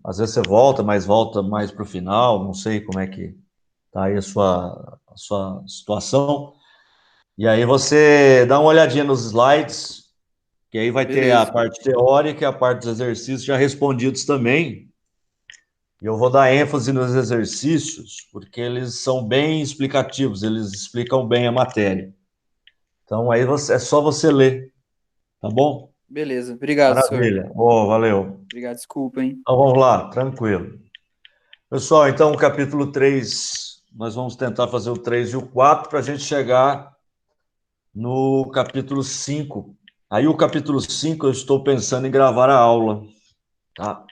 Às vezes você volta mais para o final, não sei como é que está aí a sua situação. E aí você dá uma olhadinha nos slides, que aí vai ter a Beleza. parte teórica e a parte dos exercícios já respondidos também. E eu vou dar ênfase nos exercícios, porque eles são bem explicativos, eles explicam bem a matéria. Então aí é só você ler, tá bom? Beleza. Obrigado, senhor. Maravilha. Oh, valeu. Obrigado, desculpa, hein? Então vamos lá, tranquilo. Pessoal, então o capítulo 3, nós vamos tentar fazer o 3 e o 4 para a gente chegar no capítulo 5. Aí o capítulo 5 eu estou pensando em gravar a aula, tá?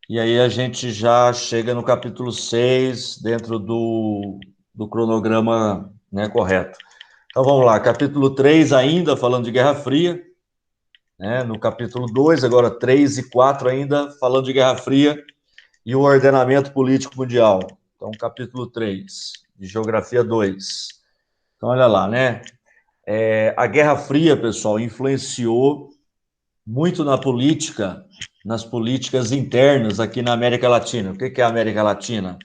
E aí a gente já chega no capítulo 6 dentro do cronograma, né, correto. Então vamos lá, capítulo 3 ainda falando de Guerra Fria, né? No capítulo 2 agora 3 e 4 ainda falando de Guerra Fria e o ordenamento político mundial. Então capítulo 3 de Geografia 2. Então olha lá, né? A Guerra Fria, pessoal, influenciou muito na política, nas políticas internas aqui na América Latina. O que é a América Latina?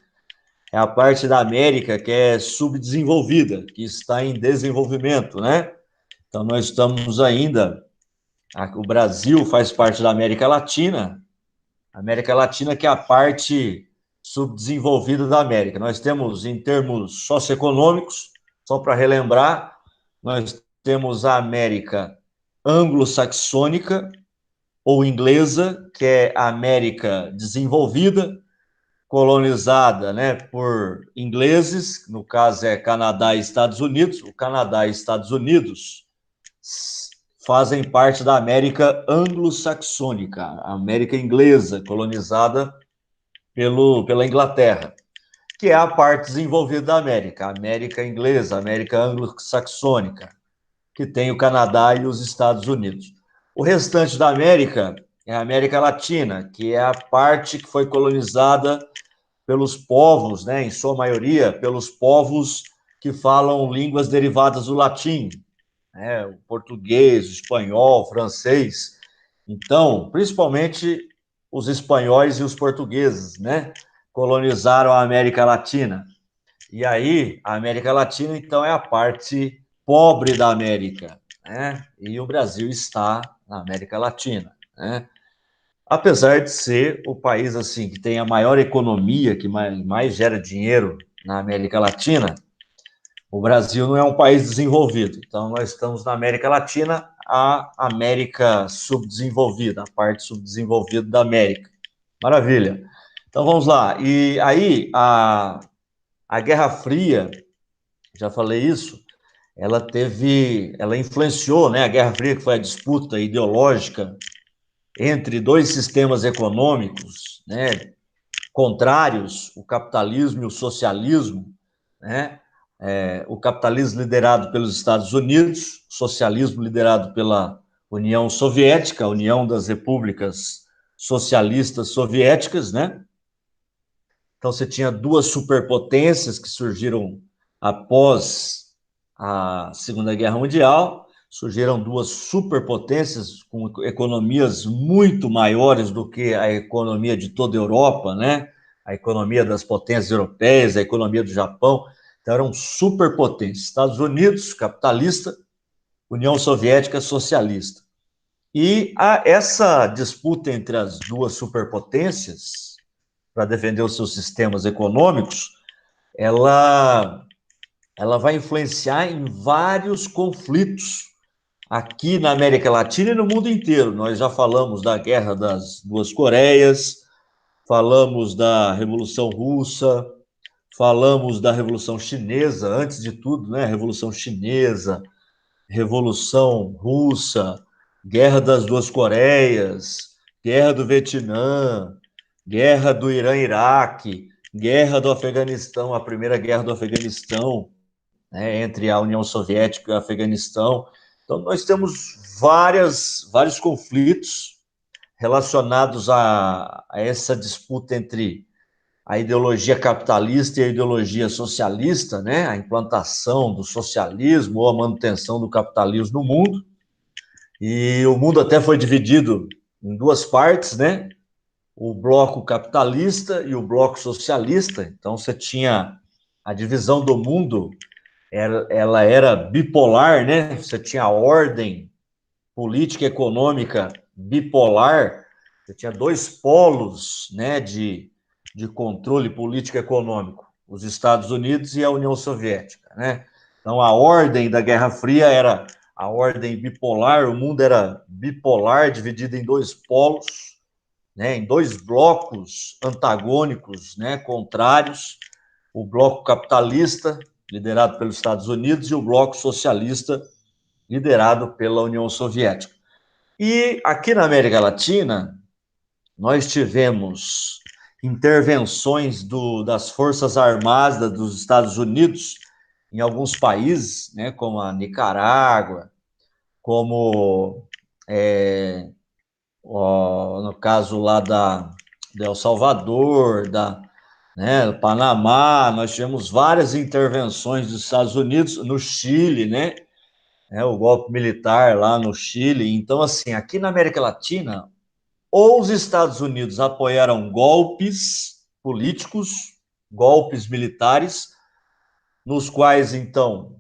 É a parte da América que é subdesenvolvida, que está em desenvolvimento, né? Então, nós estamos ainda. O Brasil faz parte da América Latina que é a parte subdesenvolvida da América. Nós temos, em termos socioeconômicos, só para relembrar, nós temos a América anglo-saxônica, ou inglesa, que é a América desenvolvida, colonizada, né, por ingleses, no caso é Canadá e Estados Unidos. O Canadá e Estados Unidos fazem parte da América anglo-saxônica, a América inglesa, colonizada pela Inglaterra, que é a parte desenvolvida da América, a América inglesa, a América anglo-saxônica, que tem o Canadá e os Estados Unidos. O restante da América é a América Latina, que é a parte que foi colonizada pelos povos, né, em sua maioria, pelos povos que falam línguas derivadas do latim, né, o português, o espanhol, o francês. Então, principalmente os espanhóis e os portugueses, né, colonizaram a América Latina. E aí, a América Latina, então, é a parte pobre da América, né? E o Brasil está na América Latina, né? Apesar de ser o país assim que tem a maior economia, que mais gera dinheiro na América Latina, o Brasil não é um país desenvolvido. Então, nós estamos na América Latina, a América subdesenvolvida, a parte subdesenvolvida da América. Maravilha. Então, vamos lá. E aí, a Guerra Fria, já falei isso, ela influenciou, né, a Guerra Fria, que foi a disputa ideológica entre dois sistemas econômicos, né, contrários, o capitalismo e o socialismo, né? O capitalismo liderado pelos Estados Unidos, o socialismo liderado pela União Soviética, a União das Repúblicas Socialistas Soviéticas, né? Então você tinha duas superpotências que surgiram após a Segunda Guerra Mundial, surgiram duas superpotências com economias muito maiores do que a economia de toda a Europa, né? A economia das potências europeias, a economia do Japão. Então eram superpotências. Estados Unidos, capitalista, União Soviética, socialista. E essa disputa entre as duas superpotências para defender os seus sistemas econômicos, ela, ela vai influenciar em vários conflitos aqui na América Latina e no mundo inteiro. Nós já falamos da Guerra das Duas Coreias, falamos da Revolução Russa, falamos da Revolução Chinesa, antes de tudo, né? Revolução Chinesa, Revolução Russa, Guerra das Duas Coreias, Guerra do Vietnã, Guerra do Irã-Iraque, Guerra do Afeganistão, a primeira Guerra do Afeganistão, né, entre a União Soviética e o Afeganistão. Então, nós temos vários conflitos relacionados a essa disputa entre a ideologia capitalista e a ideologia socialista, né, a implantação do socialismo ou a manutenção do capitalismo no mundo. E o mundo até foi dividido em duas partes, né? o bloco capitalista e o bloco socialista. Então, você tinha a divisão do mundo, ela era bipolar, né? Você tinha a ordem política e econômica bipolar, você tinha dois polos, né, de controle político e econômico, os Estados Unidos e a União Soviética, né? Então, a ordem da Guerra Fria era a ordem bipolar, o mundo era bipolar, dividido em dois polos, né, em dois blocos antagônicos, né, contrários, o bloco capitalista, liderado pelos Estados Unidos, e o bloco socialista, liderado pela União Soviética. E aqui na América Latina, nós tivemos intervenções das Forças Armadas dos Estados Unidos em alguns países, né, como a Nicarágua, como no caso lá de El Salvador, do Panamá, nós tivemos várias intervenções dos Estados Unidos no Chile, né? O golpe militar lá no Chile. Então, assim, aqui na América Latina, ou os Estados Unidos apoiaram golpes políticos, golpes militares, nos quais, então,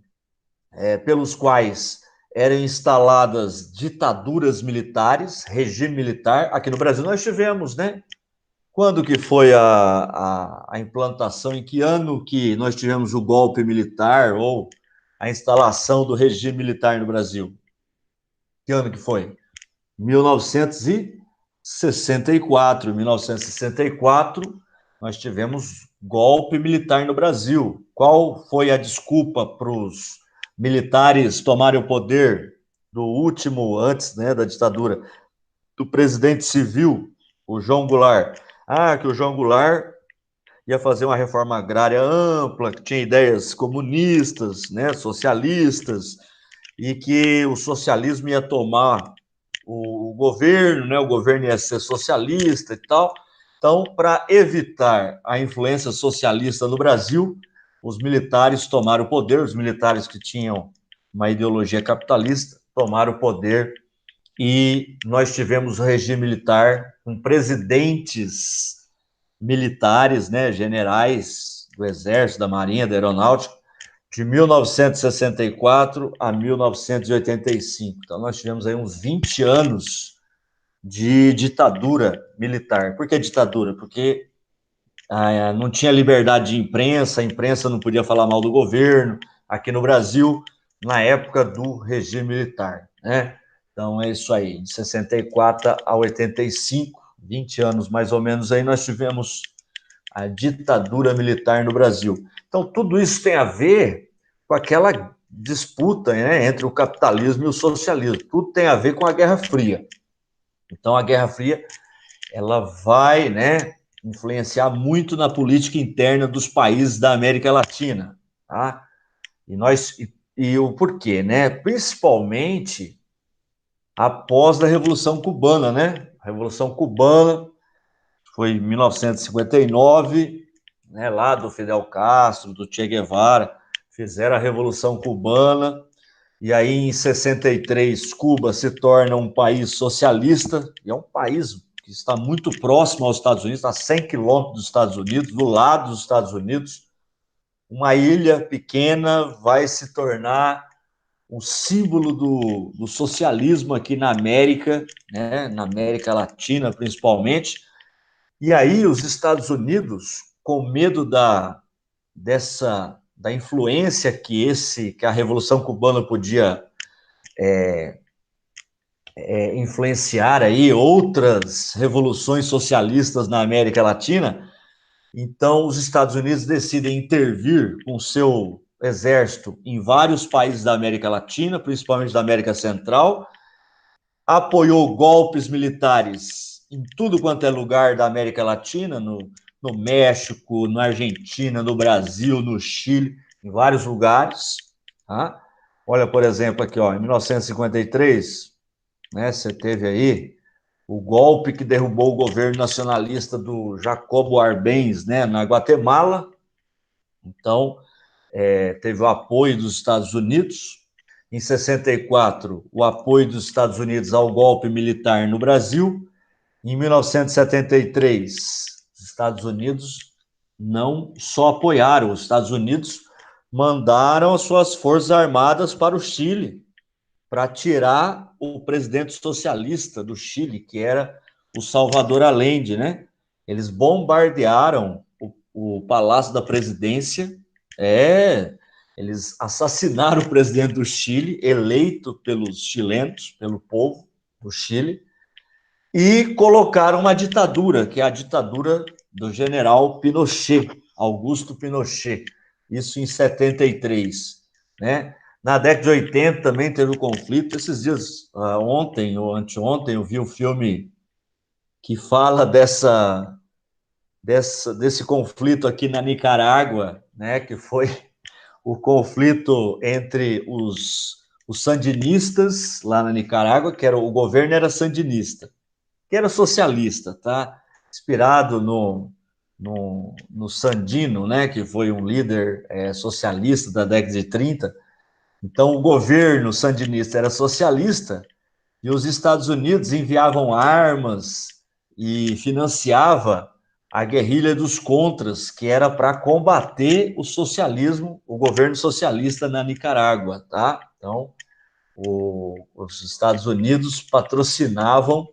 pelos quais eram instaladas ditaduras militares, regime militar. Aqui no Brasil nós tivemos, né? Quando que foi a implantação, em que ano que nós tivemos o golpe militar ou a instalação do regime militar no Brasil? Que ano que foi? 1964. Em 1964, nós tivemos golpe militar no Brasil. Qual foi a desculpa para os militares tomarem o poder do último, antes, né, da ditadura, do presidente civil, o João Goulart? Que o João Goulart ia fazer uma reforma agrária ampla, que tinha ideias comunistas, né, socialistas, e que o socialismo ia tomar o governo, né? O governo ia ser socialista e tal. Então, para evitar a influência socialista no Brasil, os militares tomaram o poder, os militares que tinham uma ideologia capitalista tomaram o poder e nós tivemos o regime militar com presidentes militares, né, generais do Exército, da Marinha, da Aeronáutica, de 1964 a 1985. Então, nós tivemos aí uns 20 anos de ditadura militar. Por que ditadura? Porque não tinha liberdade de imprensa, a imprensa não podia falar mal do governo, aqui no Brasil, na época do regime militar, né? Então, é isso aí, de 64 a 85, 20 anos mais ou menos, aí nós tivemos a ditadura militar no Brasil. Então, tudo isso tem a ver com aquela disputa, né, entre o capitalismo e o socialismo. Tudo tem a ver com a Guerra Fria. Então, a Guerra Fria, ela vai, né, influenciar muito na política interna dos países da América Latina, tá? E o porquê, né? Principalmente após a Revolução Cubana, né? A Revolução Cubana foi em 1959, né, lá do Fidel Castro, do Che Guevara, fizeram a Revolução Cubana, e aí em 63 Cuba se torna um país socialista, e é um país que está muito próximo aos Estados Unidos, está a 100 quilômetros dos Estados Unidos, do lado dos Estados Unidos, uma ilha pequena vai se tornar um símbolo do socialismo aqui na América, né, na América Latina principalmente. E aí os Estados Unidos, com medo da influência que a Revolução Cubana podia influenciar aí outras revoluções socialistas na América Latina, então os Estados Unidos decidem intervir com seu exército em vários países da América Latina, principalmente da América Central, apoiou golpes militares em tudo quanto é lugar da América Latina, no México, na Argentina, no Brasil, no Chile, em vários lugares. Tá? Olha, por exemplo, aqui, ó, em 1953, né, você teve aí o golpe que derrubou o governo nacionalista do Jacobo Arbenz, né, na Guatemala. Então, teve o apoio dos Estados Unidos. Em 64, o apoio dos Estados Unidos ao golpe militar no Brasil. Em 1973, os Estados Unidos não só apoiaram, os Estados Unidos mandaram as suas forças armadas para o Chile, para tirar o presidente socialista do Chile, que era o Salvador Allende, né? Eles bombardearam o Palácio da Presidência, eles assassinaram o presidente do Chile, eleito pelos chilenos, pelo povo do Chile, e colocaram uma ditadura, que é a ditadura do general Pinochet, Augusto Pinochet, isso em 73, né? Na década de 80 também teve um conflito. Esses dias, ontem ou anteontem, eu vi um filme que fala desse conflito aqui na Nicarágua, né? Que foi o conflito entre os sandinistas lá na Nicarágua, que era o governo era sandinista, que era socialista, tá? Inspirado no Sandino, né? Que foi um líder socialista da década de 30. Então, o governo sandinista era socialista e os Estados Unidos enviavam armas e financiava a guerrilha dos contras, que era para combater o socialismo, o governo socialista na Nicarágua, tá? Então, os Estados Unidos patrocinavam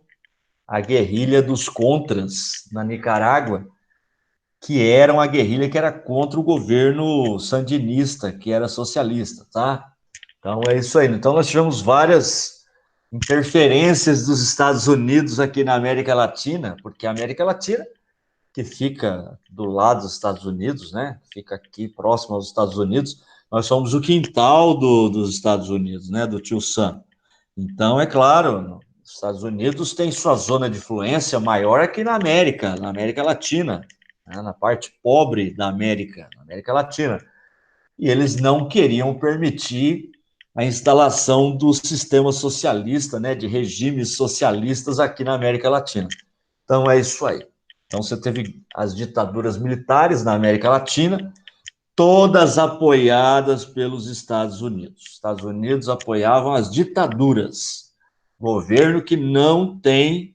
a guerrilha dos contras na Nicarágua, que era uma guerrilha que era contra o governo sandinista, que era socialista, tá? Então é isso aí. Então nós tivemos várias interferências dos Estados Unidos aqui na América Latina, porque a América Latina, que fica do lado dos Estados Unidos, né? Fica aqui próximo aos Estados Unidos, nós somos o quintal dos Estados Unidos, né? Do tio Sam. Então, é claro, os Estados Unidos tem sua zona de influência maior aqui na América Latina, né? Na parte pobre da América, na América Latina. E eles não queriam permitir a instalação do sistema socialista, né, de regimes socialistas aqui na América Latina. Então é isso aí. Então você teve as ditaduras militares na América Latina, todas apoiadas pelos Estados Unidos. Os Estados Unidos apoiavam as ditaduras, governo que não tem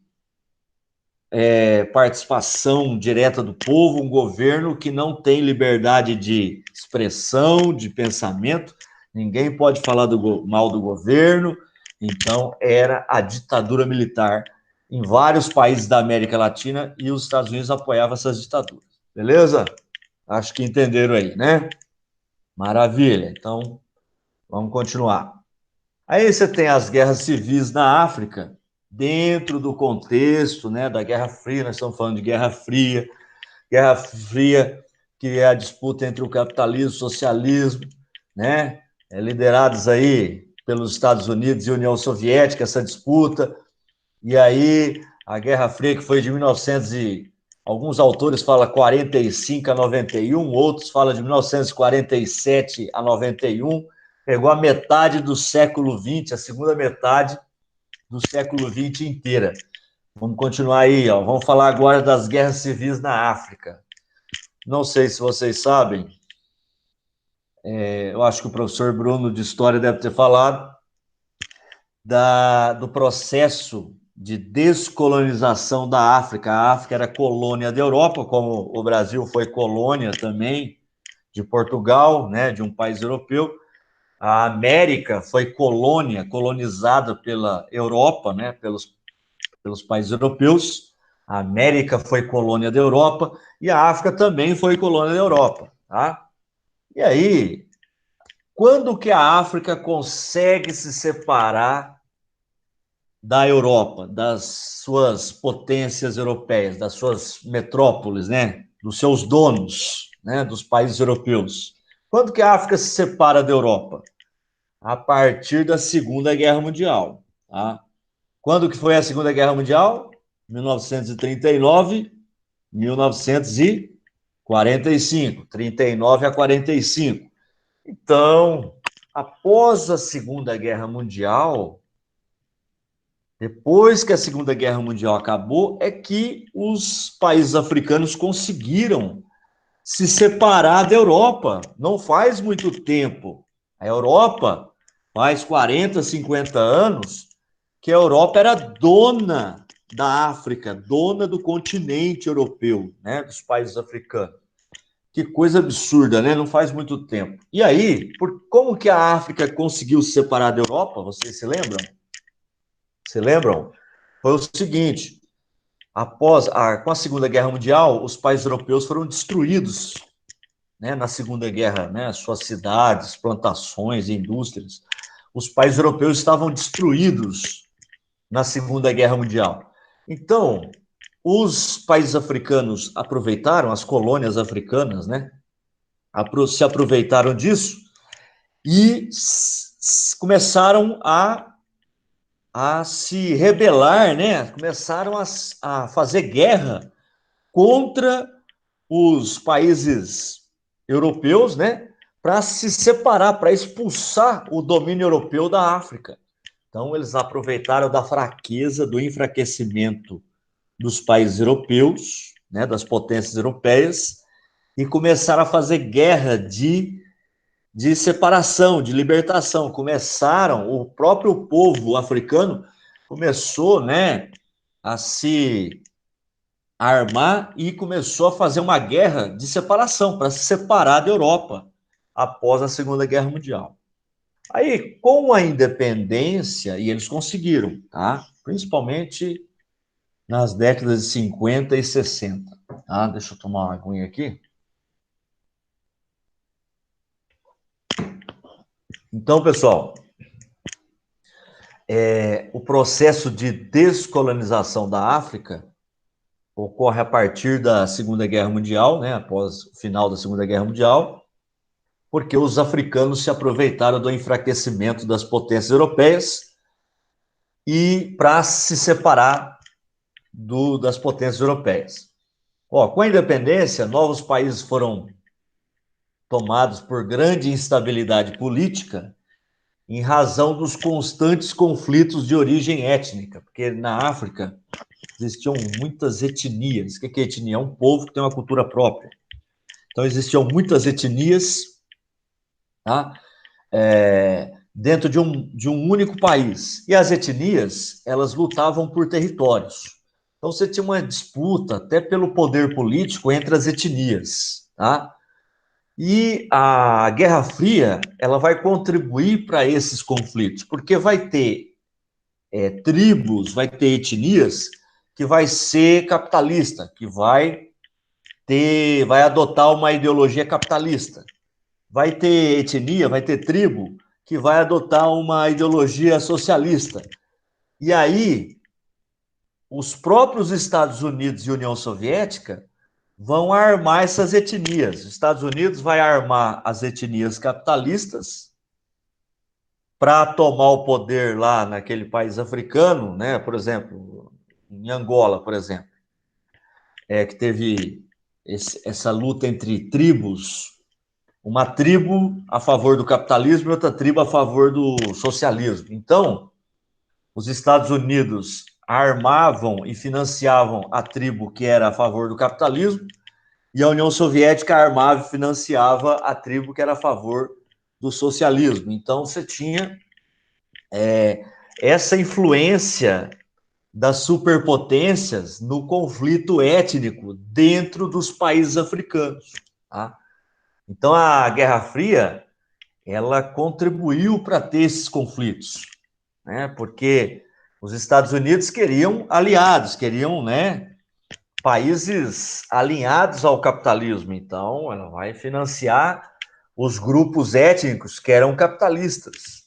participação direta do povo, um governo que não tem liberdade de expressão, de pensamento, ninguém pode falar mal do governo, então era a ditadura militar em vários países da América Latina e os Estados Unidos apoiavam essas ditaduras. Beleza? Acho que entenderam aí, né? Maravilha. Então, vamos continuar. Aí você tem as guerras civis na África, dentro do contexto, né, da Guerra Fria. Nós estamos falando de Guerra Fria, que é a disputa entre o capitalismo e o socialismo, né, liderados aí pelos Estados Unidos e União Soviética, essa disputa. E aí a Guerra Fria, que foi de 1900 e alguns autores falam 45 a 91, outros falam de 1947 a 91, pegou a metade do século XX, a segunda metade do século XX inteira. Vamos continuar aí, ó. Vamos falar agora das guerras civis na África. Não sei se vocês sabem, eu acho que o professor Bruno de História deve ter falado, do processo de descolonização da África. A África era colônia da Europa, como o Brasil foi colônia também de Portugal, né, de um país europeu. A América foi colonizada pela Europa, né, pelos países europeus. A América foi colônia da Europa e a África também foi colônia da Europa, tá? E aí, quando que a África consegue se separar da Europa, das suas potências europeias, das suas metrópoles, né, dos seus donos, né, dos países europeus? Quando que a África se separa da Europa? A partir da Segunda Guerra Mundial, tá? Quando que foi a Segunda Guerra Mundial? 1939, 1945, 39 a 45. Então, após a Segunda Guerra Mundial, depois que a Segunda Guerra Mundial acabou, é que os países africanos conseguiram se separar da Europa. Não faz muito tempo. A Europa faz 40, 50 anos que a Europa era dona da África, dona do continente europeu, né, dos países africanos. Que coisa absurda, né? Não faz muito tempo. E aí, como que a África conseguiu se separar da Europa? Vocês se lembram? Se lembram? Foi o seguinte: com a Segunda Guerra Mundial, os países europeus foram destruídos, né, na Segunda Guerra, né, suas cidades, plantações, indústrias. Os países europeus estavam destruídos na Segunda Guerra Mundial. Então, os países africanos aproveitaram, as colônias africanas, né, se aproveitaram disso e começaram a se rebelar, né? Começaram a fazer guerra contra os países europeus, né? Para se separar, para expulsar o domínio europeu da África. Então, eles aproveitaram da fraqueza, do enfraquecimento dos países europeus, né? Das potências europeias, e começaram a fazer guerra de separação, de libertação. Começaram, o próprio povo africano começou, né, a se armar e começou a fazer uma guerra de separação, para se separar da Europa após a Segunda Guerra Mundial. Aí, com a independência, e eles conseguiram, tá? Principalmente nas décadas de 50 e 60. Tá? Deixa eu tomar uma aguinha aqui. Então, pessoal, o processo de descolonização da África ocorre a partir da Segunda Guerra Mundial, né, após o final da Segunda Guerra Mundial, porque os africanos se aproveitaram do enfraquecimento das potências europeias e para se separar das potências europeias. Com a independência, novos países foram tomados por grande instabilidade política em razão dos constantes conflitos de origem étnica, porque na África existiam muitas etnias. O que é etnia? É um povo que tem uma cultura própria. Então, existiam muitas etnias, tá? Dentro de um único país. E as etnias, elas lutavam por territórios. Então, você tinha uma disputa até pelo poder político entre as etnias, tá? E a Guerra Fria, ela vai contribuir para esses conflitos, porque vai ter tribos, vai ter etnias que vai ser capitalista, que vai adotar uma ideologia capitalista. Vai ter etnia, vai ter tribo que vai adotar uma ideologia socialista. E aí, os próprios Estados Unidos e União Soviética vão armar essas etnias. Os Estados Unidos vai armar as etnias capitalistas para tomar o poder lá naquele país africano, né? Por exemplo, em Angola, por exemplo, que teve essa luta entre tribos, uma tribo a favor do capitalismo e outra tribo a favor do socialismo. Então, os Estados Unidos armavam e financiavam a tribo que era a favor do capitalismo e a União Soviética armava e financiava a tribo que era a favor do socialismo. Então, você tinha essa influência das superpotências no conflito étnico dentro dos países africanos. Tá? Então, a Guerra Fria, ela contribuiu para ter esses conflitos, né? Porque os Estados Unidos queriam aliados, queriam, né, países alinhados ao capitalismo. Então, ela vai financiar os grupos étnicos que eram capitalistas.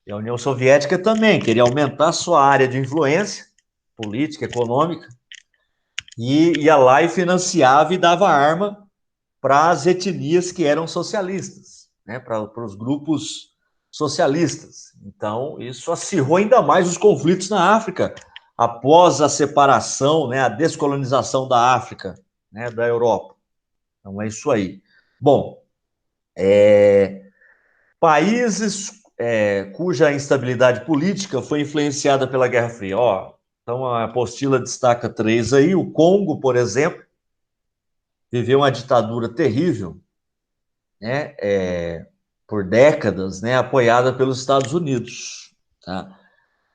E a União Soviética também queria aumentar sua área de influência política, econômica, e ia lá e financiava e dava arma para as etnias que eram socialistas, né, para os grupos socialistas. Então, isso acirrou ainda mais os conflitos na África, após a separação, né, a descolonização da África, né, da Europa. Então, é isso aí. Bom, países cuja instabilidade política foi influenciada pela Guerra Fria. Então, a apostila destaca 3 aí. O Congo, por exemplo, viveu uma ditadura terrível, né, por décadas, né, apoiada pelos Estados Unidos. Tá?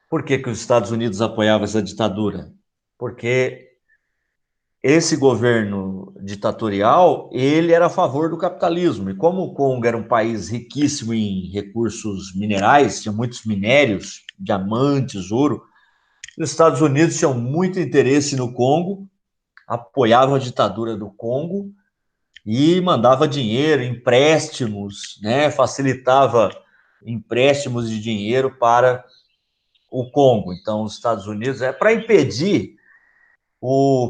Por que os Estados Unidos apoiavam essa ditadura? porque esse governo ditatorial, ele era a favor do capitalismo. E como o Congo era um país riquíssimo em recursos minerais, tinha muitos minérios, diamantes, ouro, os Estados Unidos tinham muito interesse no Congo, apoiavam a ditadura do Congo e mandava dinheiro, empréstimos, né, facilitava empréstimos de dinheiro para o Congo. Então, os Estados Unidos é para impedir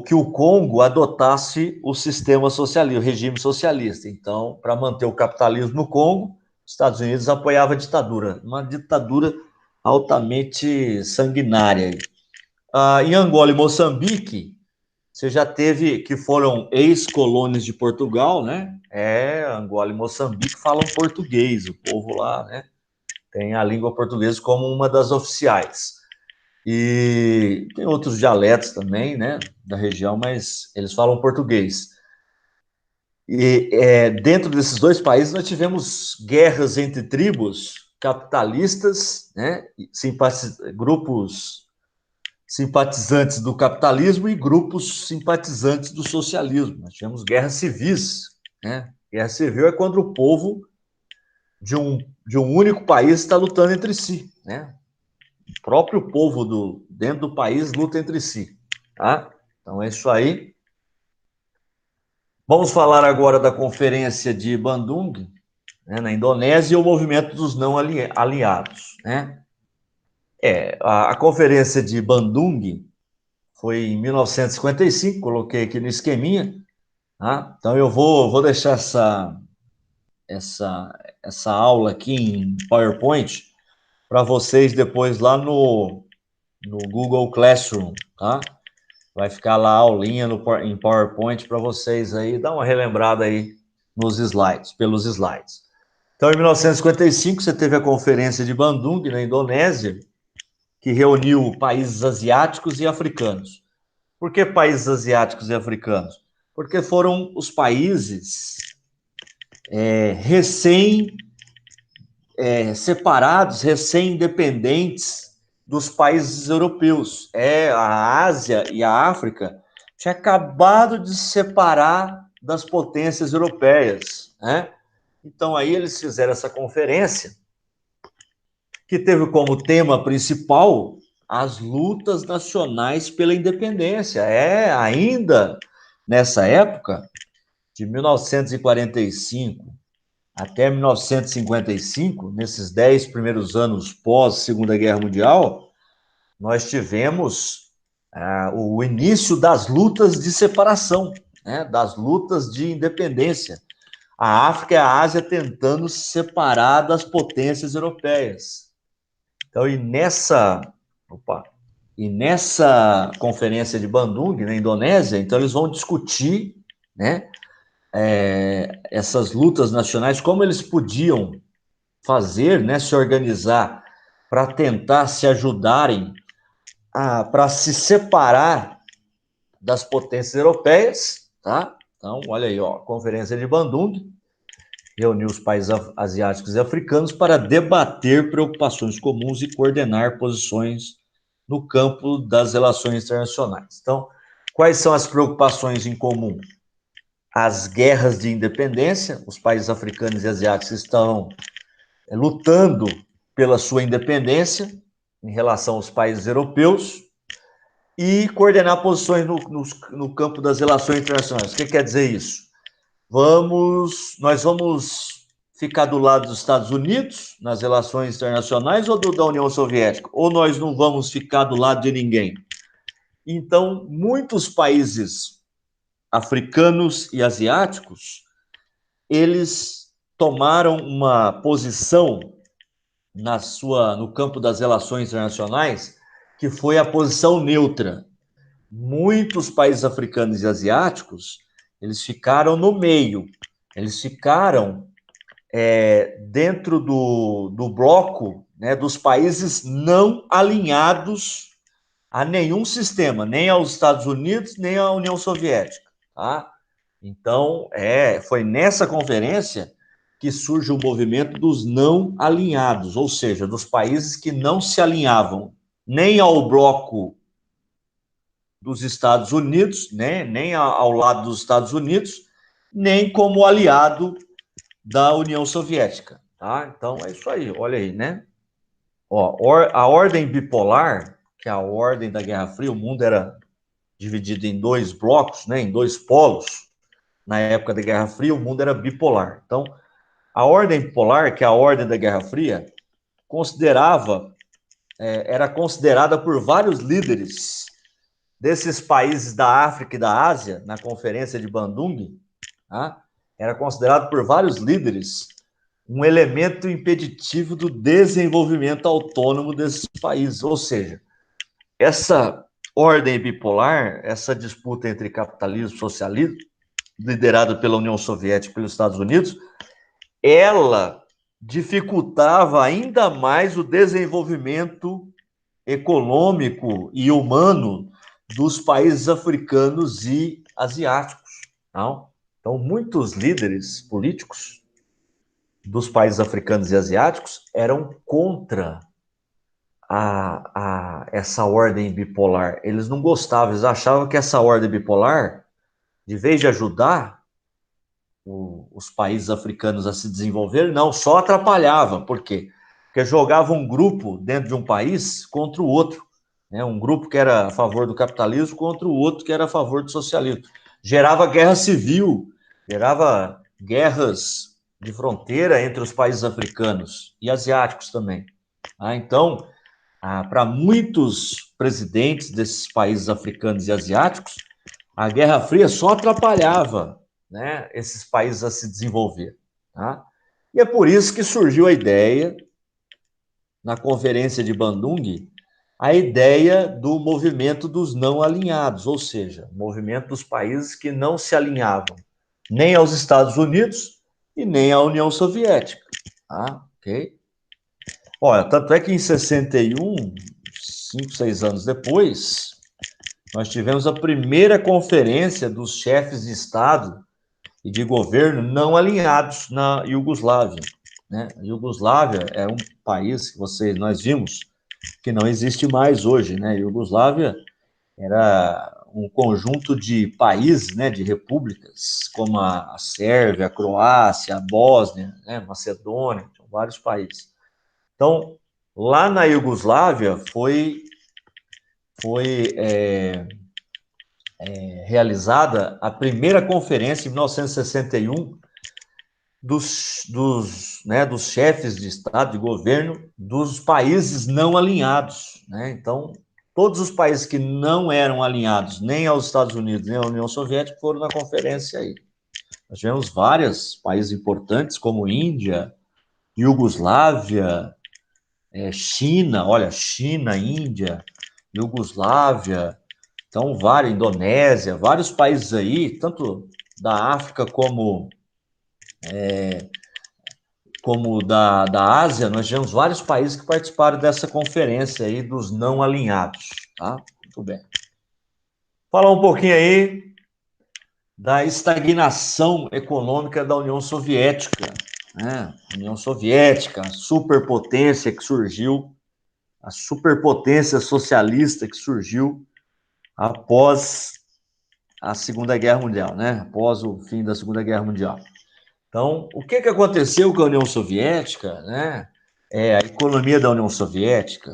que o Congo adotasse o sistema socialista, o regime socialista. Então, para manter o capitalismo no Congo, os Estados Unidos apoiava a ditadura, uma ditadura altamente sanguinária. Em Angola e Moçambique, você já teve, que foram ex-colônias de Portugal, né? Angola e Moçambique falam português, o povo lá, né? Tem a língua portuguesa como uma das oficiais. E tem outros dialetos também, né, da região, mas eles falam português. E dentro desses dois países nós tivemos guerras entre tribos capitalistas, né, grupos simpatizantes do capitalismo e grupos simpatizantes do socialismo. Nós tivemos guerras civis, né? Guerra civil é quando o povo de um único país está lutando entre si, né? O próprio povo dentro do país luta entre si, tá? Então é isso aí. Vamos falar agora da conferência de Bandung, né, na Indonésia, e o movimento dos não aliados, né? A conferência de Bandung foi em 1955, coloquei aqui no esqueminha, tá? Então eu vou deixar essa aula aqui em PowerPoint para vocês depois lá no Google Classroom, tá? Vai ficar lá a aulinha em PowerPoint para vocês aí, dá uma relembrada aí nos slides, pelos slides. Então, em 1955, você teve a Conferência de Bandung, na Indonésia, que reuniu países asiáticos e africanos. Por que países asiáticos e africanos? Porque foram os países separados, recém-independentes dos países europeus. A Ásia e a África tinha acabado de se separar das potências europeias, né? Então aí eles fizeram essa conferência que teve como tema principal as lutas nacionais pela independência. Ainda nessa época, de 1945 até 1955, nesses 10 primeiros anos pós-Segunda Guerra Mundial, nós tivemos o início das lutas de separação, né, das lutas de independência. A África e a Ásia tentando se separar das potências europeias. Então, e nessa conferência de Bandung, na Indonésia, então eles vão discutir, né, essas lutas nacionais, como eles podiam fazer, né, se organizar para tentar se ajudarem para se separar das potências europeias, tá? Então, olha aí, ó, a Conferência de Bandung reuniu os países asiáticos e africanos para debater preocupações comuns e coordenar posições no campo das relações internacionais. Então, quais são as preocupações em comum? As guerras de independência, os países africanos e asiáticos estão lutando pela sua independência em relação aos países europeus e coordenar posições no campo das relações internacionais. O que quer dizer isso? Nós vamos ficar do lado dos Estados Unidos nas relações internacionais ou da União Soviética? Ou nós não vamos ficar do lado de ninguém? Então, muitos países africanos e asiáticos, eles tomaram uma posição no campo das relações internacionais que foi a posição neutra. Muitos países africanos e asiáticos, eles ficaram no meio, eles ficaram dentro do bloco, né, dos países não alinhados a nenhum sistema, nem aos Estados Unidos, nem à União Soviética, tá? Então, foi nessa conferência que surge o movimento dos não alinhados, ou seja, dos países que não se alinhavam nem ao bloco dos Estados Unidos, né? Nem ao lado dos Estados Unidos, nem como aliado da União Soviética, tá? Então é isso aí, olha aí, né? Ó, a ordem bipolar, que é a ordem da Guerra Fria, o mundo era dividido em dois blocos, né? Em dois polos. Na época da Guerra Fria, o mundo era bipolar. Então, a ordem bipolar, que é a ordem da Guerra Fria, era considerada por vários líderes desses países da África e da Ásia, na Conferência de Bandung, tá? Era considerado por vários líderes um elemento impeditivo do desenvolvimento autônomo desses países. Ou seja, essa ordem bipolar, essa disputa entre capitalismo e socialismo, liderada pela União Soviética e pelos Estados Unidos, ela dificultava ainda mais o desenvolvimento econômico e humano dos países africanos e asiáticos. Não? Então, muitos líderes políticos dos países africanos e asiáticos eram contra essa ordem bipolar. Eles não gostavam, eles achavam que essa ordem bipolar, de vez de ajudar os países africanos a se desenvolver, não, só atrapalhava. Por quê? Porque jogava um grupo dentro de um país contra o outro. Né? Um grupo que era a favor do capitalismo contra o outro que era a favor do socialismo. Gerava guerra civil, gerava guerras de fronteira entre os países africanos e asiáticos também. Então, para muitos presidentes desses países africanos e asiáticos, a Guerra Fria só atrapalhava, né, esses países a se desenvolver. Tá? E é por isso que surgiu a ideia, na Conferência de Bandung, a ideia do movimento dos não alinhados, ou seja, o movimento dos países que não se alinhavam nem aos Estados Unidos e nem à União Soviética. Tá? Ok? Olha, tanto é que em 61, 5, 6 anos depois, nós tivemos a primeira conferência dos chefes de Estado e de governo não alinhados na Iugoslávia. Né? A Iugoslávia é um país que nós vimos que não existe mais hoje. Né? A Iugoslávia era um conjunto de países, né, de repúblicas, como a Sérvia, a Croácia, a Bósnia, né, Macedônia, vários países. Então, lá na Iugoslávia foi realizada a primeira conferência, em 1961, dos chefes de Estado, de governo, dos países não alinhados. Né? Então, todos os países que não eram alinhados nem aos Estados Unidos, nem à União Soviética, foram na conferência aí. Nós tivemos vários países importantes, como Índia, Iugoslávia, China, olha, China, Índia, Iugoslávia, então vários, Indonésia, vários países aí, tanto da África como da Ásia, nós tivemos vários países que participaram dessa conferência aí dos não alinhados, tá? Muito bem. Falar um pouquinho aí da estagnação econômica da União Soviética, né? União Soviética, a superpotência que surgiu, a superpotência socialista que surgiu após a Segunda Guerra Mundial, né? Após o fim da Segunda Guerra Mundial. Então, o que aconteceu com a União Soviética, né? A economia da União Soviética,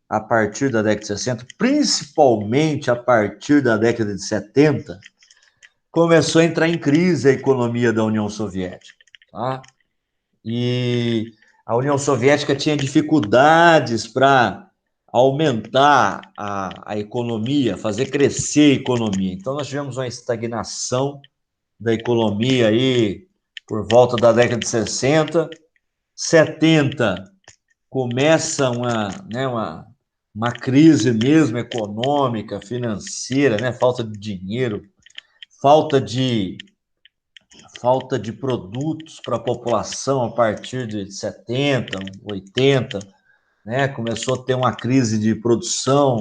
a partir da década de 60, principalmente a partir da década de 70, começou a entrar em crise a economia da União Soviética. Tá? E a União Soviética tinha dificuldades para aumentar a economia, fazer crescer a economia. Então, nós tivemos uma estagnação da economia aí por volta da década de 60. 70 começa uma crise mesmo econômica, financeira, né? Falta de dinheiro, falta de produtos para a população a partir de 70, 80, né? Começou a ter uma crise de produção,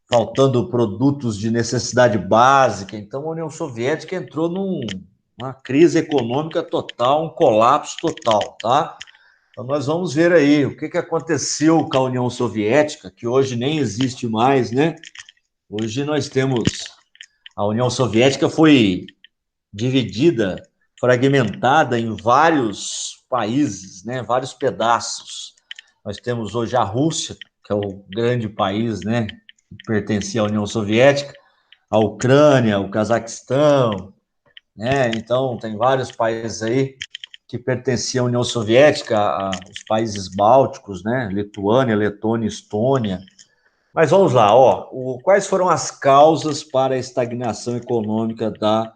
faltando produtos de necessidade básica. Então, a União Soviética entrou numa crise econômica total, um colapso total, tá? Então, nós vamos ver aí o que aconteceu com a União Soviética, que hoje nem existe mais, né? Hoje nós temos... A União Soviética foi dividida, fragmentada em vários países, né? Vários pedaços. Nós temos hoje a Rússia, que é o grande país, né? Que pertencia à União Soviética, a Ucrânia, o Cazaquistão, né? Então, tem vários países aí que pertenciam à União Soviética, os países bálticos, né? Lituânia, Letônia, Estônia. Mas vamos lá, ó. Quais foram as causas para a estagnação econômica da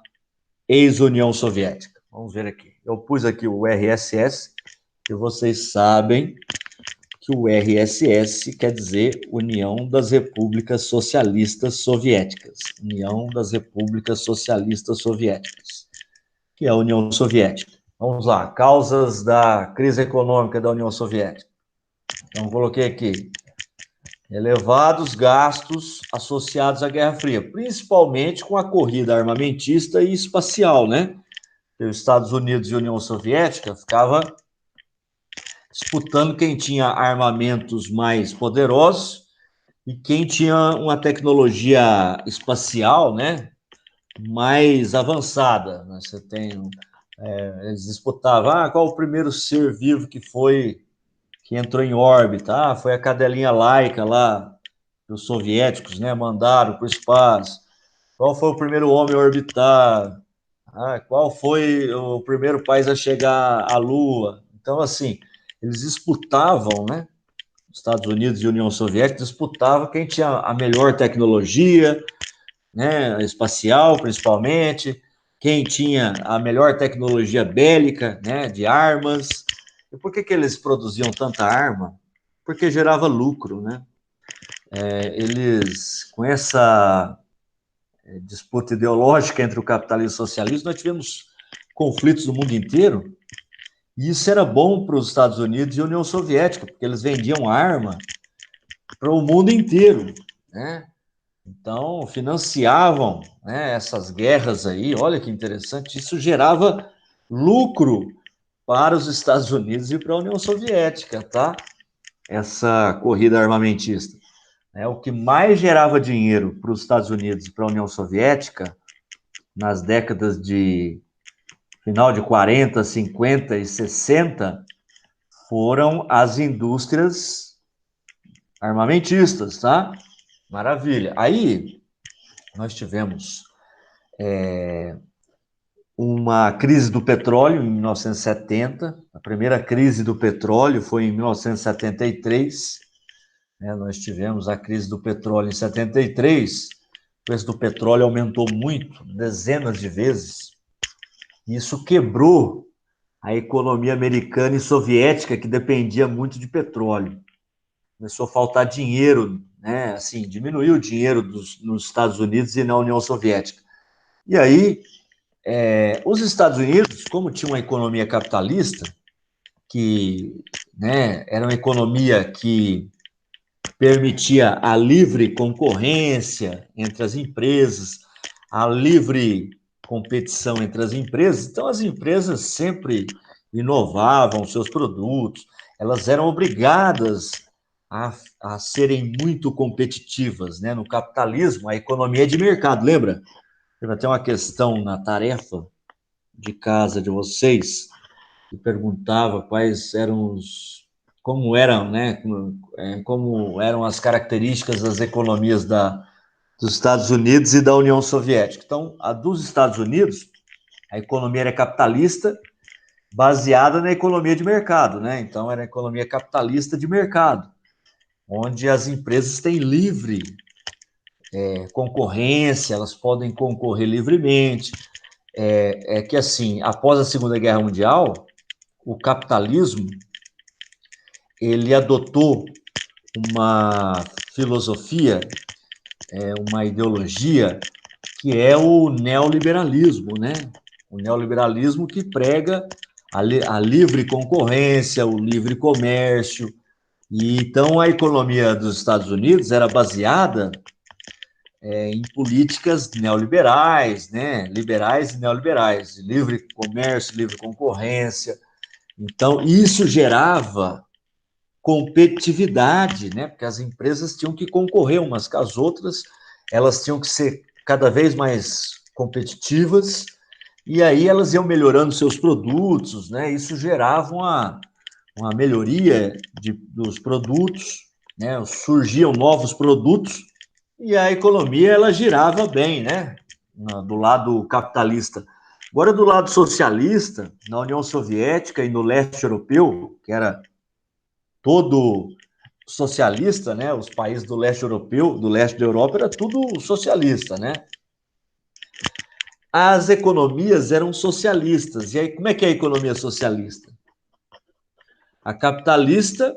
ex-União Soviética? Vamos ver aqui. Eu pus aqui o RSS, que vocês sabem que o RSS quer dizer União das Repúblicas Socialistas Soviéticas. União das Repúblicas Socialistas Soviéticas, que é a União Soviética. Vamos lá, causas da crise econômica da União Soviética. Então, coloquei aqui elevados gastos associados à Guerra Fria, principalmente com a corrida armamentista e espacial, né? Os Estados Unidos e a União Soviética ficavam disputando quem tinha armamentos mais poderosos e quem tinha uma tecnologia espacial, né, mais avançada. Você tem, eles disputavam, qual o primeiro ser vivo que entrou em órbita? Foi a cadelinha Laika lá, que os soviéticos, né, mandaram para o espaço. Qual foi o primeiro homem a orbitar? Qual foi o primeiro país a chegar à Lua? Então, assim, eles disputavam, né? Estados Unidos e União Soviética disputavam quem tinha a melhor tecnologia, né, espacial, principalmente, quem tinha a melhor tecnologia bélica, né, de armas. E por que eles produziam tanta arma? Porque gerava lucro, né? Eles, com essa disputa ideológica entre o capitalismo e o socialismo, nós tivemos conflitos no mundo inteiro, e isso era bom para os Estados Unidos e a União Soviética, porque eles vendiam arma para o mundo inteiro, né? Então, financiavam, né, essas guerras aí, olha que interessante, isso gerava lucro para os Estados Unidos e para a União Soviética, tá? Essa corrida armamentista. O que mais gerava dinheiro para os Estados Unidos e para a União Soviética nas décadas de final de 40, 50 e 60 foram as indústrias armamentistas, tá? Maravilha. Aí nós tivemos uma crise do petróleo em 1970. A primeira crise do petróleo foi em 1973. Nós tivemos a crise do petróleo em 73. O preço do petróleo aumentou muito, dezenas de vezes. Isso quebrou a economia americana e soviética, que dependia muito de petróleo. Começou a faltar dinheiro, né? Assim, diminuiu o dinheiro nos Estados Unidos e na União Soviética. E aí, os Estados Unidos, como tinha uma economia capitalista, que, né, era uma economia que permitia a livre concorrência entre as empresas, a livre competição entre as empresas, então as empresas sempre inovavam seus produtos, elas eram obrigadas a serem muito competitivas, né? No capitalismo, a economia é de mercado, lembra? Teve até uma questão na tarefa de casa de vocês, que perguntava quais eram como eram, né? Como eram as características das economias dos Estados Unidos e da União Soviética. Então, a dos Estados Unidos, a economia era capitalista, baseada na economia de mercado, né? Então, era a economia capitalista de mercado, onde as empresas têm livre concorrência, elas podem concorrer livremente. É que, assim, após a Segunda Guerra Mundial, o capitalismo, ele adotou uma filosofia, uma ideologia, que é o neoliberalismo, né? O neoliberalismo que prega a livre concorrência, o livre comércio. E então a economia dos Estados Unidos era baseada em políticas neoliberais, né? Liberais e neoliberais, livre comércio, livre concorrência. Então isso gerava competitividade, né? Porque as empresas tinham que concorrer umas com as outras elas tinham que ser cada vez mais competitivas, e aí elas iam melhorando seus produtos, né? Isso gerava uma melhoria dos produtos, né? Surgiam novos produtos, e a economia ela girava bem, né? Do lado capitalista. Agora, do lado socialista, na União Soviética e no leste europeu, que era todo socialista, né? Os países do leste europeu, do leste da Europa, era tudo socialista, né? As economias eram socialistas. E aí, como é que é a economia socialista? A capitalista,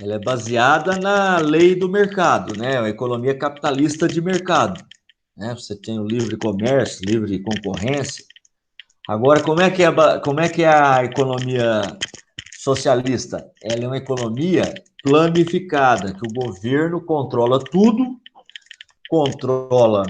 ela é baseada na lei do mercado, né? A economia capitalista de mercado, né? Você tem o livre comércio, livre concorrência. Agora, como é que é a economia socialista? Ela é uma economia planificada, que o governo controla tudo, controla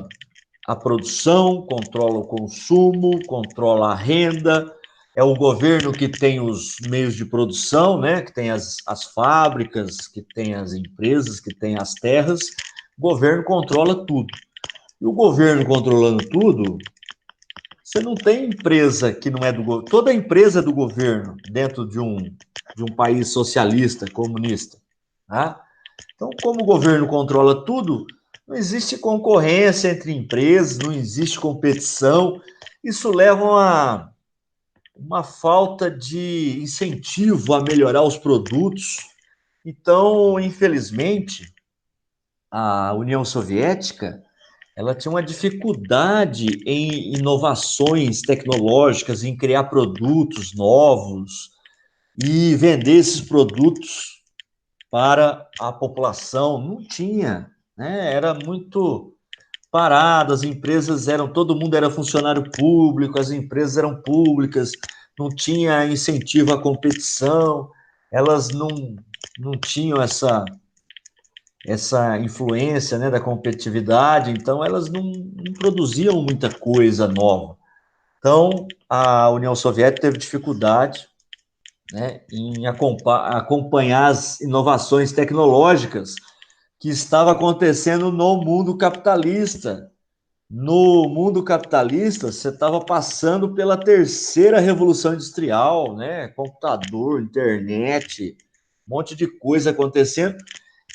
a produção, controla o consumo, controla a renda. É o governo que tem os meios de produção, né? Que tem as fábricas, que tem as empresas, que tem as terras. O governo controla tudo. E o governo controlando tudo, você não tem empresa que não é do governo. Toda empresa é do governo dentro de um país socialista, comunista. Tá? Então, como o governo controla tudo, não existe concorrência entre empresas, não existe competição. Isso leva a uma falta de incentivo a melhorar os produtos. Então, infelizmente, a União Soviética ela tinha uma dificuldade em inovações tecnológicas, em criar produtos novos e vender esses produtos para a população. Não tinha, né? Era muito parado, as empresas eram, todo mundo era funcionário público, as empresas eram públicas, não tinha incentivo à competição, elas não tinham essa influência, né, da competitividade, então elas não produziam muita coisa nova. Então, a União Soviética teve dificuldade, né, em acompanhar as inovações tecnológicas que estavam acontecendo no mundo capitalista. No mundo capitalista, você estava passando pela terceira revolução industrial, né? Computador, internet, um monte de coisa acontecendo.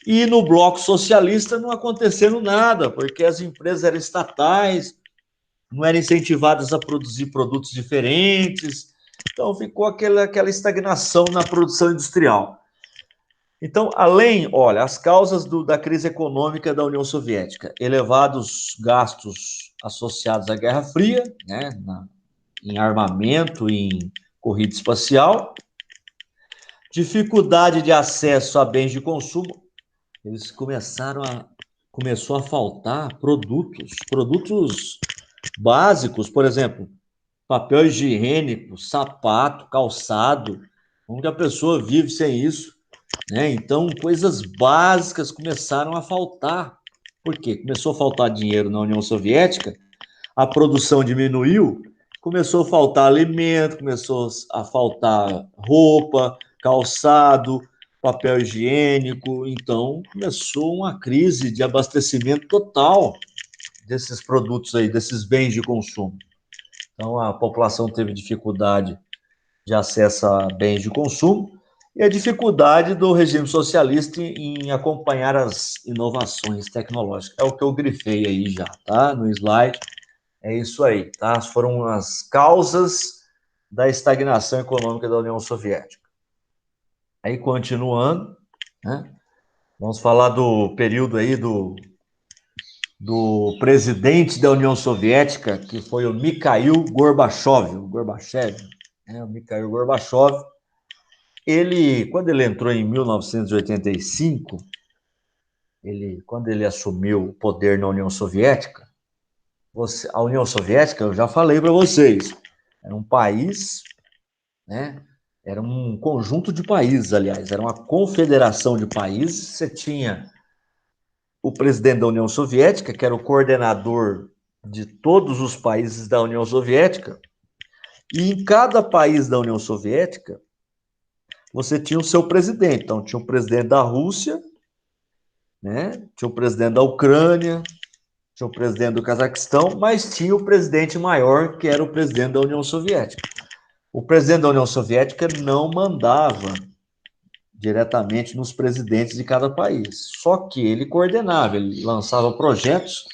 E no bloco socialista não acontecendo nada, porque as empresas eram estatais, não eram incentivadas a produzir produtos diferentes. Então ficou aquela estagnação na produção industrial. Então, olha, as causas da crise econômica da União Soviética, elevados gastos associados à Guerra Fria, né, em armamento, em corrida espacial, dificuldade de acesso a bens de consumo, eles começou a faltar produtos básicos, por exemplo, papel higiênico, sapato, calçado, como que a pessoa vive sem isso? Né? Então, coisas básicas começaram a faltar. Por quê? Começou a faltar dinheiro na União Soviética, a produção diminuiu, começou a faltar alimento, começou a faltar roupa, calçado, papel higiênico. Então, começou uma crise de abastecimento total desses produtos aí, desses bens de consumo. Então, a população teve dificuldade de acesso a bens de consumo e a dificuldade do regime socialista em acompanhar as inovações tecnológicas. É o que eu grifei aí já, tá? No slide. É isso aí, tá? Foram as causas da estagnação econômica da União Soviética. Aí, continuando, né? Vamos falar do período aí do presidente da União Soviética, que foi o Mikhail Gorbachev, né? O Mikhail Gorbachev. Quando ele entrou em 1985, quando ele assumiu o poder na União Soviética, a União Soviética, eu já falei para vocês, era um país, né? Era um conjunto de países, aliás, era uma confederação de países. Você tinha o presidente da União Soviética, que era o coordenador de todos os países da União Soviética, e em cada país da União Soviética, você tinha o seu presidente. Então, tinha o presidente da Rússia, né? Tinha o presidente da Ucrânia, tinha o presidente do Cazaquistão, mas tinha o presidente maior, que era o presidente da União Soviética. O presidente da União Soviética não mandava diretamente nos presidentes de cada país, só que ele coordenava, ele lançava projetos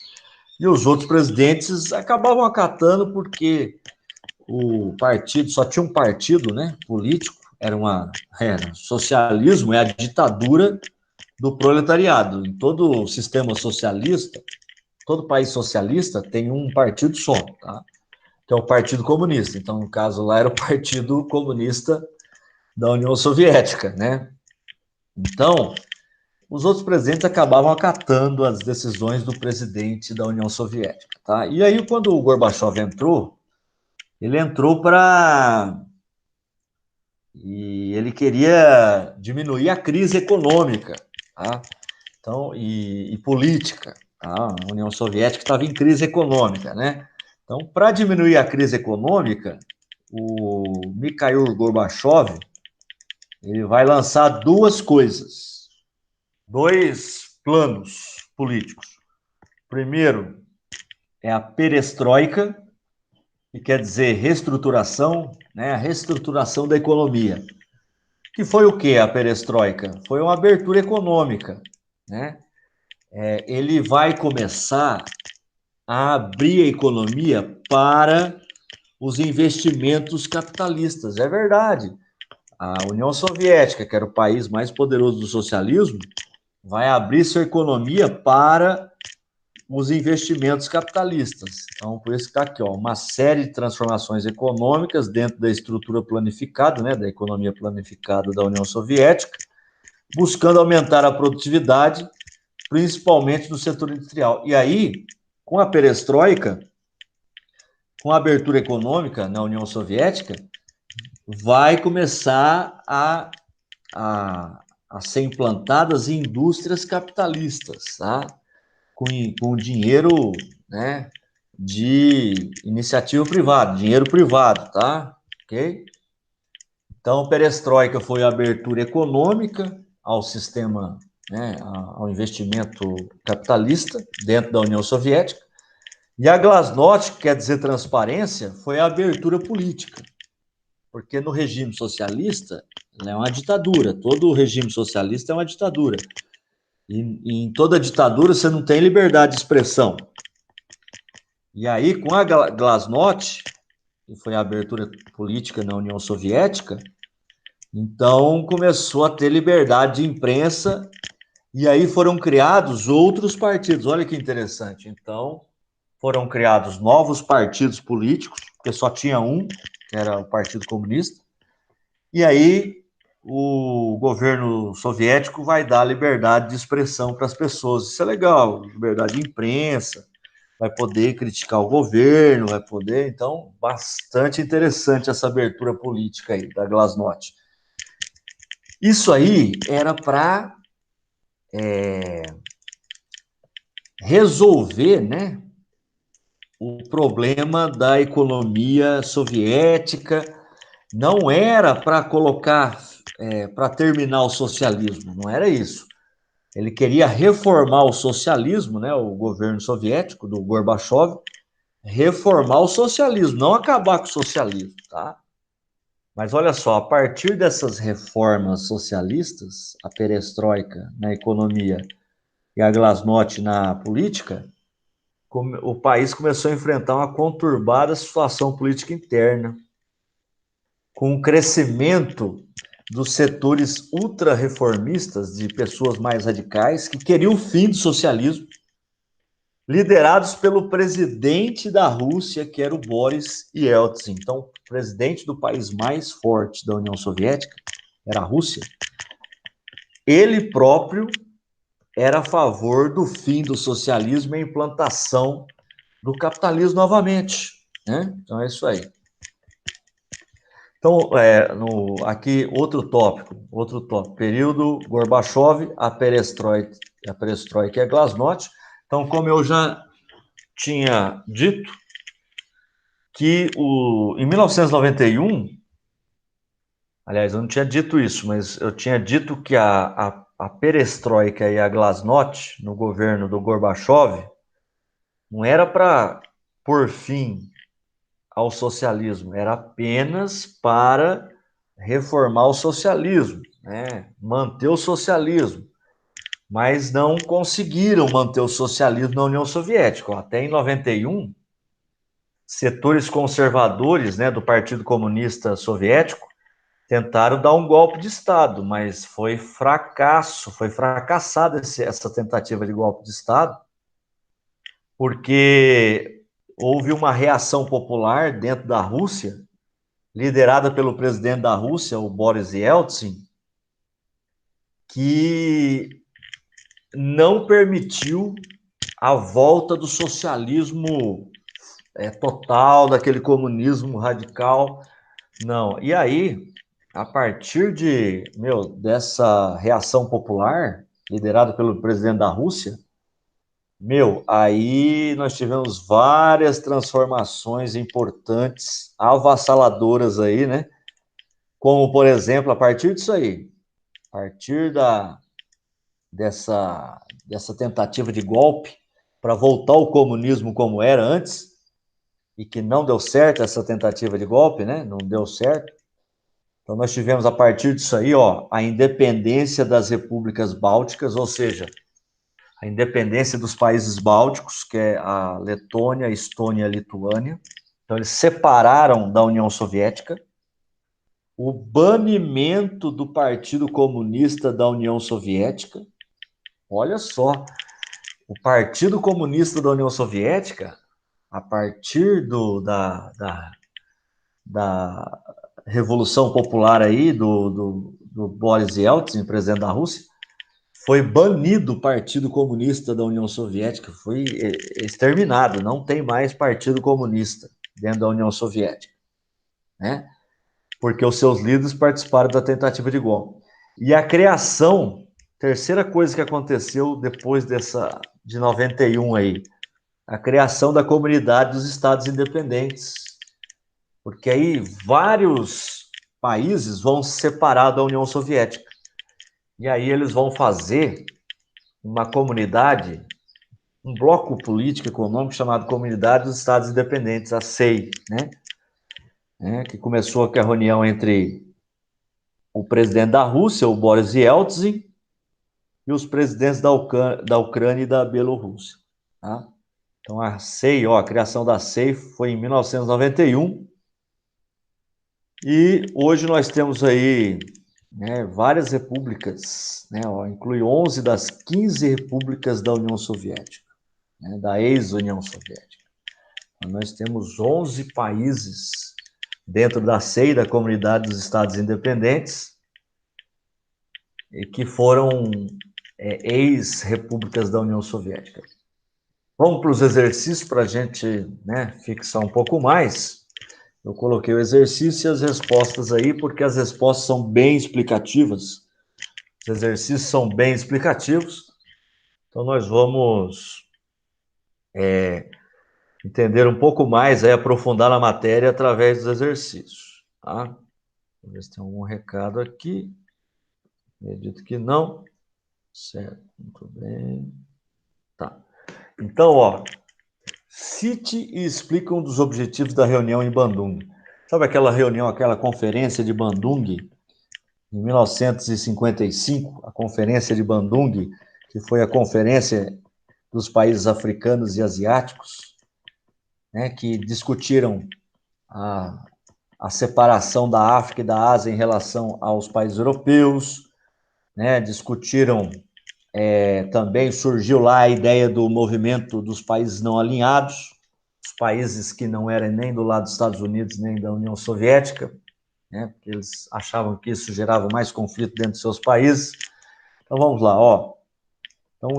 e os outros presidentes acabavam acatando porque o partido, só tinha um partido, né, político, era socialismo, é a ditadura do proletariado. Em todo o sistema socialista, todo país socialista tem um partido só, tá? Que é o Partido Comunista. Então, no caso lá, era o Partido Comunista da União Soviética, né? Então, os outros presidentes acabavam acatando as decisões do presidente da União Soviética, tá? E aí, quando o Gorbachev entrou, ele entrou para... E ele queria diminuir a crise econômica, tá? Então, e política. Tá? A União Soviética estava em crise econômica, né? Então, para diminuir a crise econômica, o Mikhail Gorbachev ele vai lançar duas coisas, dois planos políticos. Primeiro é a perestroika, que quer dizer reestruturação, né? A reestruturação da economia. Que foi o que a perestroika? Foi uma abertura econômica, né? Ele vai começar a abrir a economia para os investimentos capitalistas. É verdade. A União Soviética, que era o país mais poderoso do socialismo, vai abrir sua economia para os investimentos capitalistas. Então, por isso que está aqui, ó, uma série de transformações econômicas dentro da estrutura planificada, né, da economia planificada da União Soviética, buscando aumentar a produtividade, principalmente no setor industrial. E aí, com a perestroika, com a abertura econômica na União Soviética, vai começar a ser implantadas indústrias capitalistas, tá? Com dinheiro, né, de iniciativa privada, dinheiro privado, tá? Ok? Então, perestroika foi a abertura econômica ao sistema, né, ao investimento capitalista dentro da União Soviética. E a glasnost, que quer dizer transparência, foi a abertura política. Porque no regime socialista, é uma ditadura. Todo regime socialista é uma ditadura. E em toda ditadura você não tem liberdade de expressão. E aí, com a glasnost, que foi a abertura política na União Soviética, então começou a ter liberdade de imprensa e aí foram criados outros partidos. Olha que interessante. Então, foram criados novos partidos políticos, porque só tinha um, que era o Partido Comunista. E aí o governo soviético vai dar liberdade de expressão para as pessoas. Isso é legal, liberdade de imprensa, vai poder criticar o governo, vai poder... Então, bastante interessante essa abertura política aí da glasnost. Isso aí era para resolver, né, o problema da economia soviética. Não era para colocar, para terminar o socialismo, não era isso. Ele queria reformar o socialismo, né, o governo soviético, do Gorbachev, reformar o socialismo, não acabar com o socialismo, tá? Mas olha só, a partir dessas reformas socialistas, a perestroika na economia e a glasnost na política, o país começou a enfrentar uma conturbada situação política interna, com o crescimento dos setores ultra-reformistas, de pessoas mais radicais, que queriam o fim do socialismo, liderados pelo presidente da Rússia, que era o Boris Yeltsin. Então, o presidente do país mais forte da União Soviética, era a Rússia, ele próprio era a favor do fim do socialismo e a implantação do capitalismo novamente, né? Então, é isso aí. Então, aqui, outro tópico, período Gorbachev, a perestroika e a glasnost. Então, como eu já tinha dito, que em 1991, aliás, eu não tinha dito isso, mas eu tinha dito que a perestroika e a glasnost, no governo do Gorbachev, não era para pôr fim ao socialismo, era apenas para reformar o socialismo, né? Manter o socialismo, mas não conseguiram manter o socialismo na União Soviética. Até em 91, setores conservadores, né, do Partido Comunista Soviético tentaram dar um golpe de Estado, mas foi fracassada essa tentativa de golpe de Estado, porque houve uma reação popular dentro da Rússia, liderada pelo presidente da Rússia, o Boris Yeltsin, que não permitiu a volta do socialismo total, daquele comunismo radical, não. E aí, a partir dessa reação popular, liderada pelo presidente da Rússia, aí nós tivemos várias transformações importantes, avassaladoras aí, né? Como, por exemplo, a partir disso aí, a partir dessa tentativa de golpe para voltar ao comunismo como era antes, e que não deu certo essa tentativa de golpe, né? Não deu certo. Então nós tivemos a partir disso aí, a independência das repúblicas bálticas, ou seja, a independência dos países bálticos, que é a Letônia, a Estônia e a Lituânia. Então eles separaram da União Soviética. O banimento do Partido Comunista da União Soviética. Olha só, o Partido Comunista da União Soviética, a partir da Revolução Popular aí, do Boris Yeltsin, presidente da Rússia, foi banido o Partido Comunista da União Soviética, foi exterminado, não tem mais Partido Comunista dentro da União Soviética, né? Porque os seus líderes participaram da tentativa de golpe. E a criação, terceira coisa que aconteceu depois de 91 aí, a criação da Comunidade dos Estados Independentes, porque aí vários países vão se separar da União Soviética. E aí eles vão fazer uma comunidade, um bloco político econômico chamado Comunidade dos Estados Independentes, a CEI, né? Que começou com a reunião entre o presidente da Rússia, o Boris Yeltsin, e os presidentes da Ucrânia e da Bielorrússia. Tá? Então a CEI, a criação da CEI foi em 1991, e hoje nós temos aí, né, várias repúblicas, né, inclui 11 das 15 repúblicas da União Soviética, né, da ex-União Soviética. Então, nós temos 11 países dentro da CEI, da Comunidade dos Estados Independentes, e que foram ex-repúblicas da União Soviética. Vamos para os exercícios para a gente, né, fixar um pouco mais. Eu coloquei o exercício e as respostas aí, porque as respostas são bem explicativas. Os exercícios são bem explicativos. Então, nós vamos entender um pouco mais, aprofundar na matéria através dos exercícios. Tá? Vamos ver se tem algum recado aqui. Acredito que não. Certo, muito bem. Tá. Então, cite e explique um dos objetivos da reunião em Bandung. Sabe aquela reunião, aquela conferência de Bandung, em 1955, a Conferência de Bandung, que foi a conferência dos países africanos e asiáticos, né, que discutiram a separação da África e da Ásia em relação aos países europeus, né, discutiram, também surgiu lá a ideia do movimento dos países não alinhados, os países que não eram nem do lado dos Estados Unidos nem da União Soviética, né, porque eles achavam que isso gerava mais conflito dentro de seus países. Então vamos lá, Então,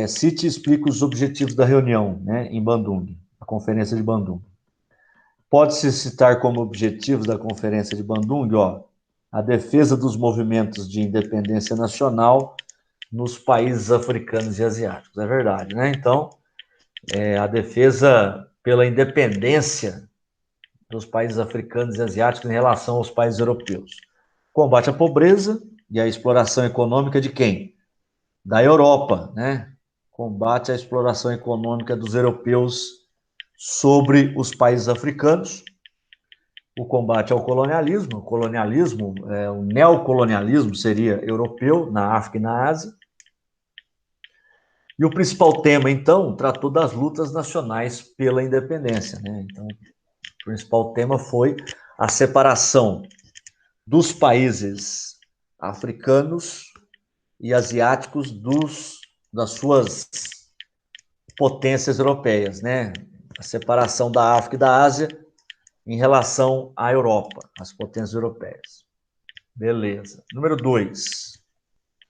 cite e explica os objetivos da reunião, né, em Bandung, a Conferência de Bandung. Pode-se citar como objetivos da Conferência de Bandung, a defesa dos movimentos de independência nacional nos países africanos e asiáticos. É verdade, né? Então, a defesa pela independência dos países africanos e asiáticos em relação aos países europeus. Combate à pobreza e à exploração econômica de quem? Da Europa, né? combate à exploração econômica dos europeus sobre os países africanos, o combate ao colonialismo, o neocolonialismo seria europeu, na África e na Ásia. E o principal tema, então, tratou das lutas nacionais pela independência, né? Então, o principal tema foi a separação dos países africanos e asiáticos das suas potências europeias, né? A separação da África e da Ásia em relação à Europa, às potências europeias. Beleza. Número 2.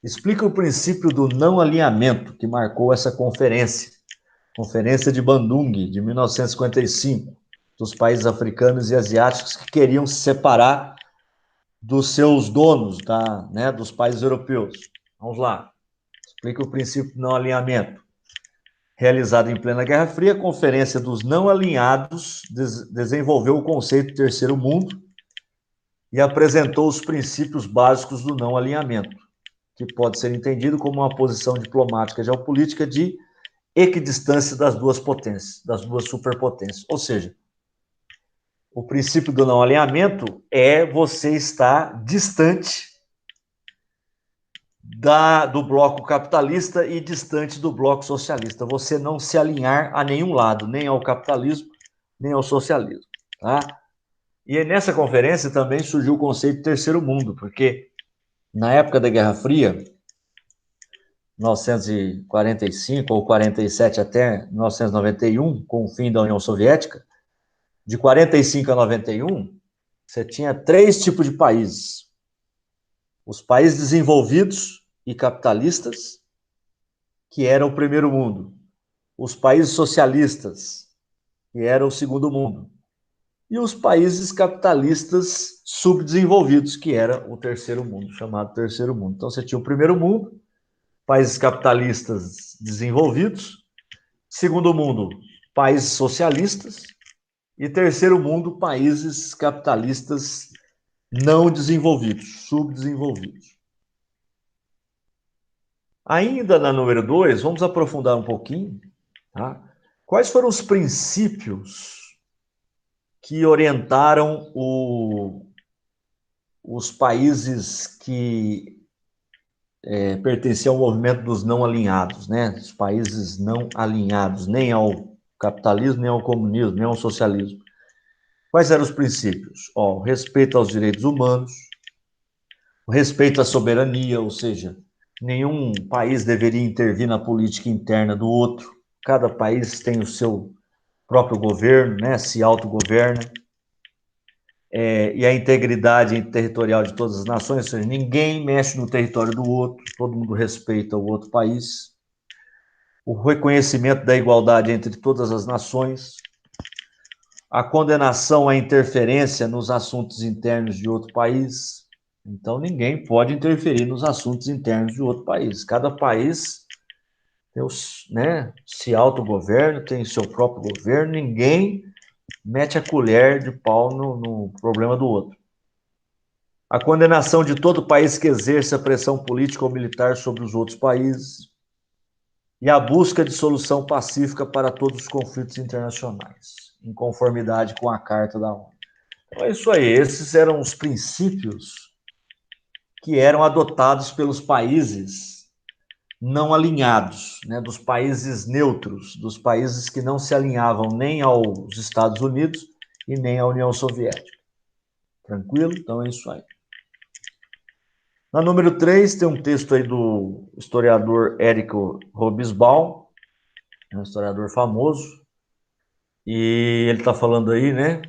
Explica o princípio do não alinhamento que marcou essa conferência. Conferência de Bandung, de 1955, dos países africanos e asiáticos que queriam se separar dos seus donos, né, dos países europeus. Vamos lá. Explica o princípio do não alinhamento. Realizada em plena Guerra Fria, a Conferência dos Não Alinhados desenvolveu o conceito de terceiro mundo e apresentou os princípios básicos do não alinhamento, que pode ser entendido como uma posição diplomática geopolítica de equidistância das duas potências, das duas superpotências. Ou seja, o princípio do não alinhamento é você estar distante do bloco capitalista e distante do bloco socialista. Você não se alinhar a nenhum lado, nem ao capitalismo, nem ao socialismo. Tá? E nessa conferência também surgiu o conceito de terceiro mundo, porque na época da Guerra Fria, 1945 ou 47 até 1991, com o fim da União Soviética, de 45 a 91, você tinha 3 tipos de países. Os países desenvolvidos e capitalistas, que era o primeiro mundo. Os países socialistas, que era o segundo mundo. E os países capitalistas subdesenvolvidos, que era o terceiro mundo, chamado terceiro mundo. Então você tinha o primeiro mundo, países capitalistas desenvolvidos, segundo mundo, países socialistas, e terceiro mundo, países capitalistas não desenvolvidos, subdesenvolvidos. Ainda na número 2, vamos aprofundar um pouquinho. Tá? Quais foram os princípios que orientaram os países que pertenciam ao movimento dos não alinhados, né? Os países não alinhados, nem ao capitalismo, nem ao comunismo, nem ao socialismo. Quais eram os princípios? O respeito aos direitos humanos, o respeito à soberania, ou seja, nenhum país deveria intervir na política interna do outro. Cada país tem o seu próprio governo, né? Se autogoverna. E a integridade territorial de todas as nações, ou seja, ninguém mexe no território do outro, todo mundo respeita o outro país. O reconhecimento da igualdade entre todas as nações, a condenação à interferência nos assuntos internos de outro país. Então, ninguém pode interferir nos assuntos internos de outro país. Cada país tem se autogoverna, tem seu próprio governo, ninguém mete a colher de pau no problema do outro. A condenação de todo país que exerça pressão política ou militar sobre os outros países. E a busca de solução pacífica para todos os conflitos internacionais, em conformidade com a Carta da ONU. Então é isso aí, esses eram os princípios que eram adotados pelos países não alinhados, né, dos países neutros, dos países que não se alinhavam nem aos Estados Unidos e nem à União Soviética. Tranquilo? Então é isso aí. Na número 3, tem um texto aí do historiador Érico Hobsbawm, um historiador famoso, e ele está falando aí, né,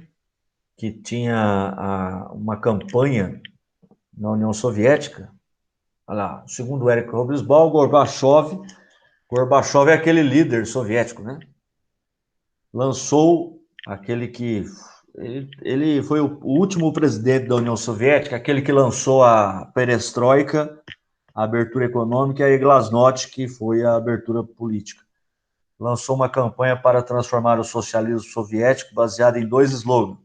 que tinha uma campanha na União Soviética. Olha lá, segundo Érico Hobsbawm, Gorbachev é aquele líder soviético, né? Lançou aquele que... Ele foi o último presidente da União Soviética, aquele que lançou a perestroika, a abertura econômica, e Glasnost, que foi a abertura política. Lançou uma campanha para transformar o socialismo soviético baseada em 2 slogans.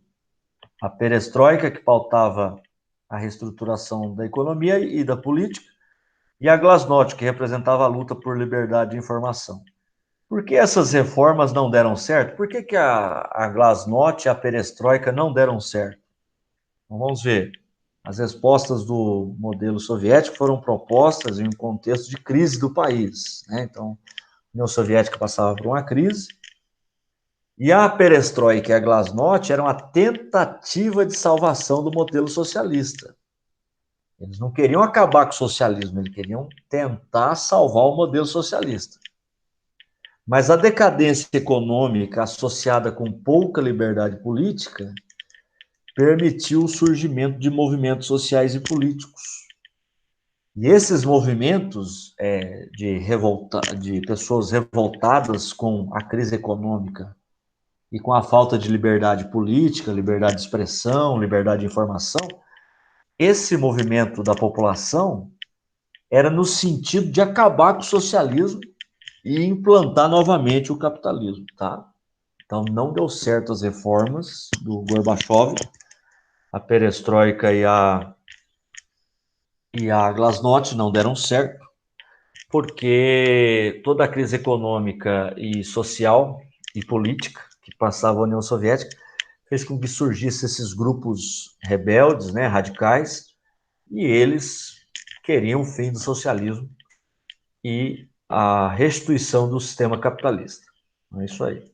A perestroika, que pautava a reestruturação da economia e da política, e a Glasnost, que representava a luta por liberdade de informação. Por que essas reformas não deram certo? Por que a Glasnost e a Perestroika não deram certo? Então, vamos ver. As respostas do modelo soviético foram propostas em um contexto de crise do país, né? Então, a União Soviética passava por uma crise, e a Perestroika e a Glasnost eram a tentativa de salvação do modelo socialista. Eles não queriam acabar com o socialismo, eles queriam tentar salvar o modelo socialista. Mas a decadência econômica associada com pouca liberdade política permitiu o surgimento de movimentos sociais e políticos. E esses movimentos de pessoas revoltadas com a crise econômica e com a falta de liberdade política, liberdade de expressão, liberdade de informação, esse movimento da população era no sentido de acabar com o socialismo e implantar novamente o capitalismo, tá? Então, não deu certo as reformas do Gorbachev, a perestroika e a glasnost não deram certo, porque toda a crise econômica e social e política que passava a União Soviética fez com que surgissem esses grupos rebeldes, né, radicais, e eles queriam o fim do socialismo e a restituição do sistema capitalista. É isso aí.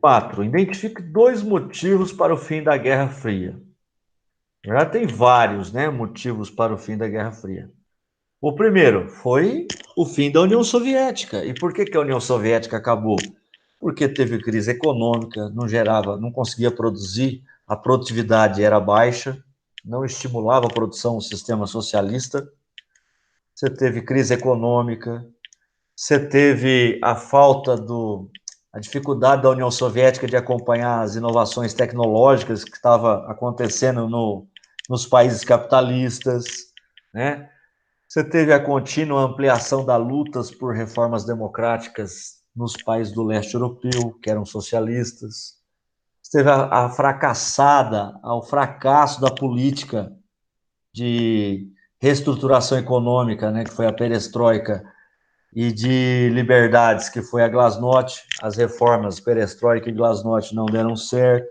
4. Identifique 2 motivos para o fim da Guerra Fria. Já tem vários, né, motivos para o fim da Guerra Fria. O primeiro foi o fim da União Soviética. E por que a União Soviética acabou? Porque teve crise econômica, não conseguia produzir, a produtividade era baixa, não estimulava a produção do sistema socialista. Você teve crise econômica, você teve a dificuldade da União Soviética de acompanhar as inovações tecnológicas que estavam acontecendo nos países capitalistas, né? Você teve a contínua ampliação das lutas por reformas democráticas nos países do leste europeu, que eram socialistas. Você teve o fracasso da política de reestruturação econômica, né, que foi a perestroika, e de liberdades, que foi a glasnost. As reformas perestroika e glasnost não deram certo.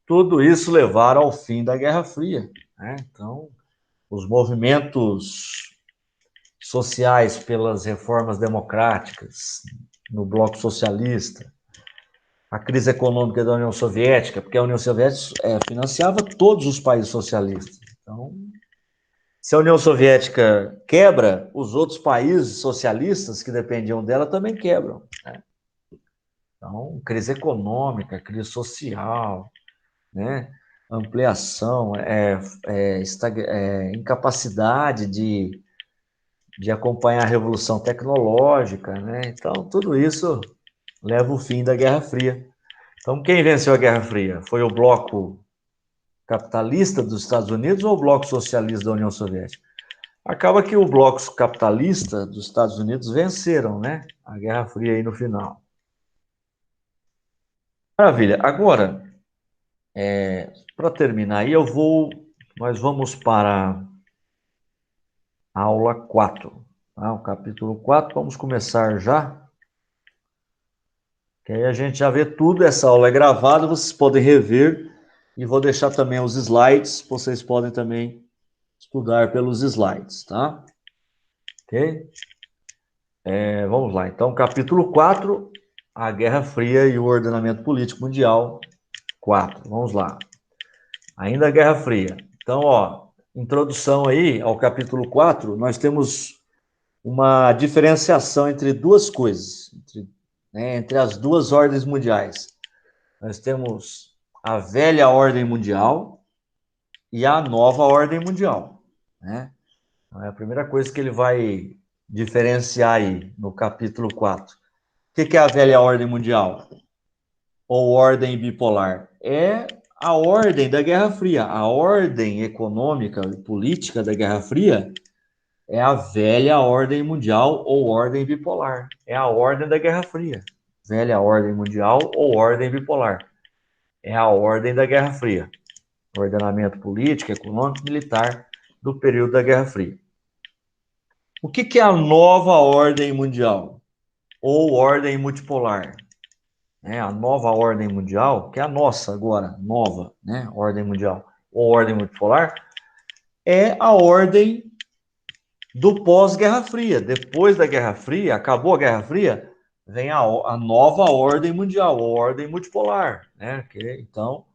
Tudo isso levaram ao fim da Guerra Fria, né? Então, os movimentos sociais pelas reformas democráticas no bloco socialista, a crise econômica da União Soviética, porque a União Soviética financiava todos os países socialistas. Então, se a União Soviética quebra, os outros países socialistas que dependiam dela também quebram, né? Então, crise econômica, crise social, né? Ampliação, incapacidade de acompanhar a revolução tecnológica, né? Então, tudo isso leva ao fim da Guerra Fria. Então, quem venceu a Guerra Fria? Foi o bloco capitalista dos Estados Unidos ou o bloco socialista da União Soviética? Acaba que o bloco capitalista dos Estados Unidos venceram, né? A Guerra Fria aí no final. Maravilha. Agora, para terminar aí, nós vamos para a aula 4, tá? O capítulo 4, vamos começar já. Que aí a gente já vê tudo, essa aula é gravada, vocês podem rever, e vou deixar também os slides, vocês podem também estudar pelos slides, tá? Ok? Vamos lá, então, capítulo 4, a Guerra Fria e o Ordenamento Político Mundial, 4, vamos lá. Ainda a Guerra Fria. Então, ó, introdução aí ao capítulo 4, nós temos uma diferenciação entre duas coisas, entre as duas ordens mundiais. Nós temos a velha ordem mundial e a nova ordem mundial, né? Então, é a primeira coisa que ele vai diferenciar aí no capítulo 4. O que é a velha ordem mundial? Ou ordem bipolar? É a ordem da Guerra Fria. A ordem econômica e política da Guerra Fria é a velha ordem mundial ou ordem bipolar. É a ordem da Guerra Fria. Velha ordem mundial ou ordem bipolar. É a ordem da Guerra Fria. Ordenamento político, econômico, militar do período da Guerra Fria. O que é a nova ordem mundial? Ou ordem multipolar? A nova ordem mundial, que é a nossa agora, nova, né? Ordem mundial, ou ordem multipolar, é a ordem do pós-Guerra Fria. Depois da Guerra Fria, acabou a Guerra Fria, vem a nova ordem mundial, ou ordem multipolar, né? Então,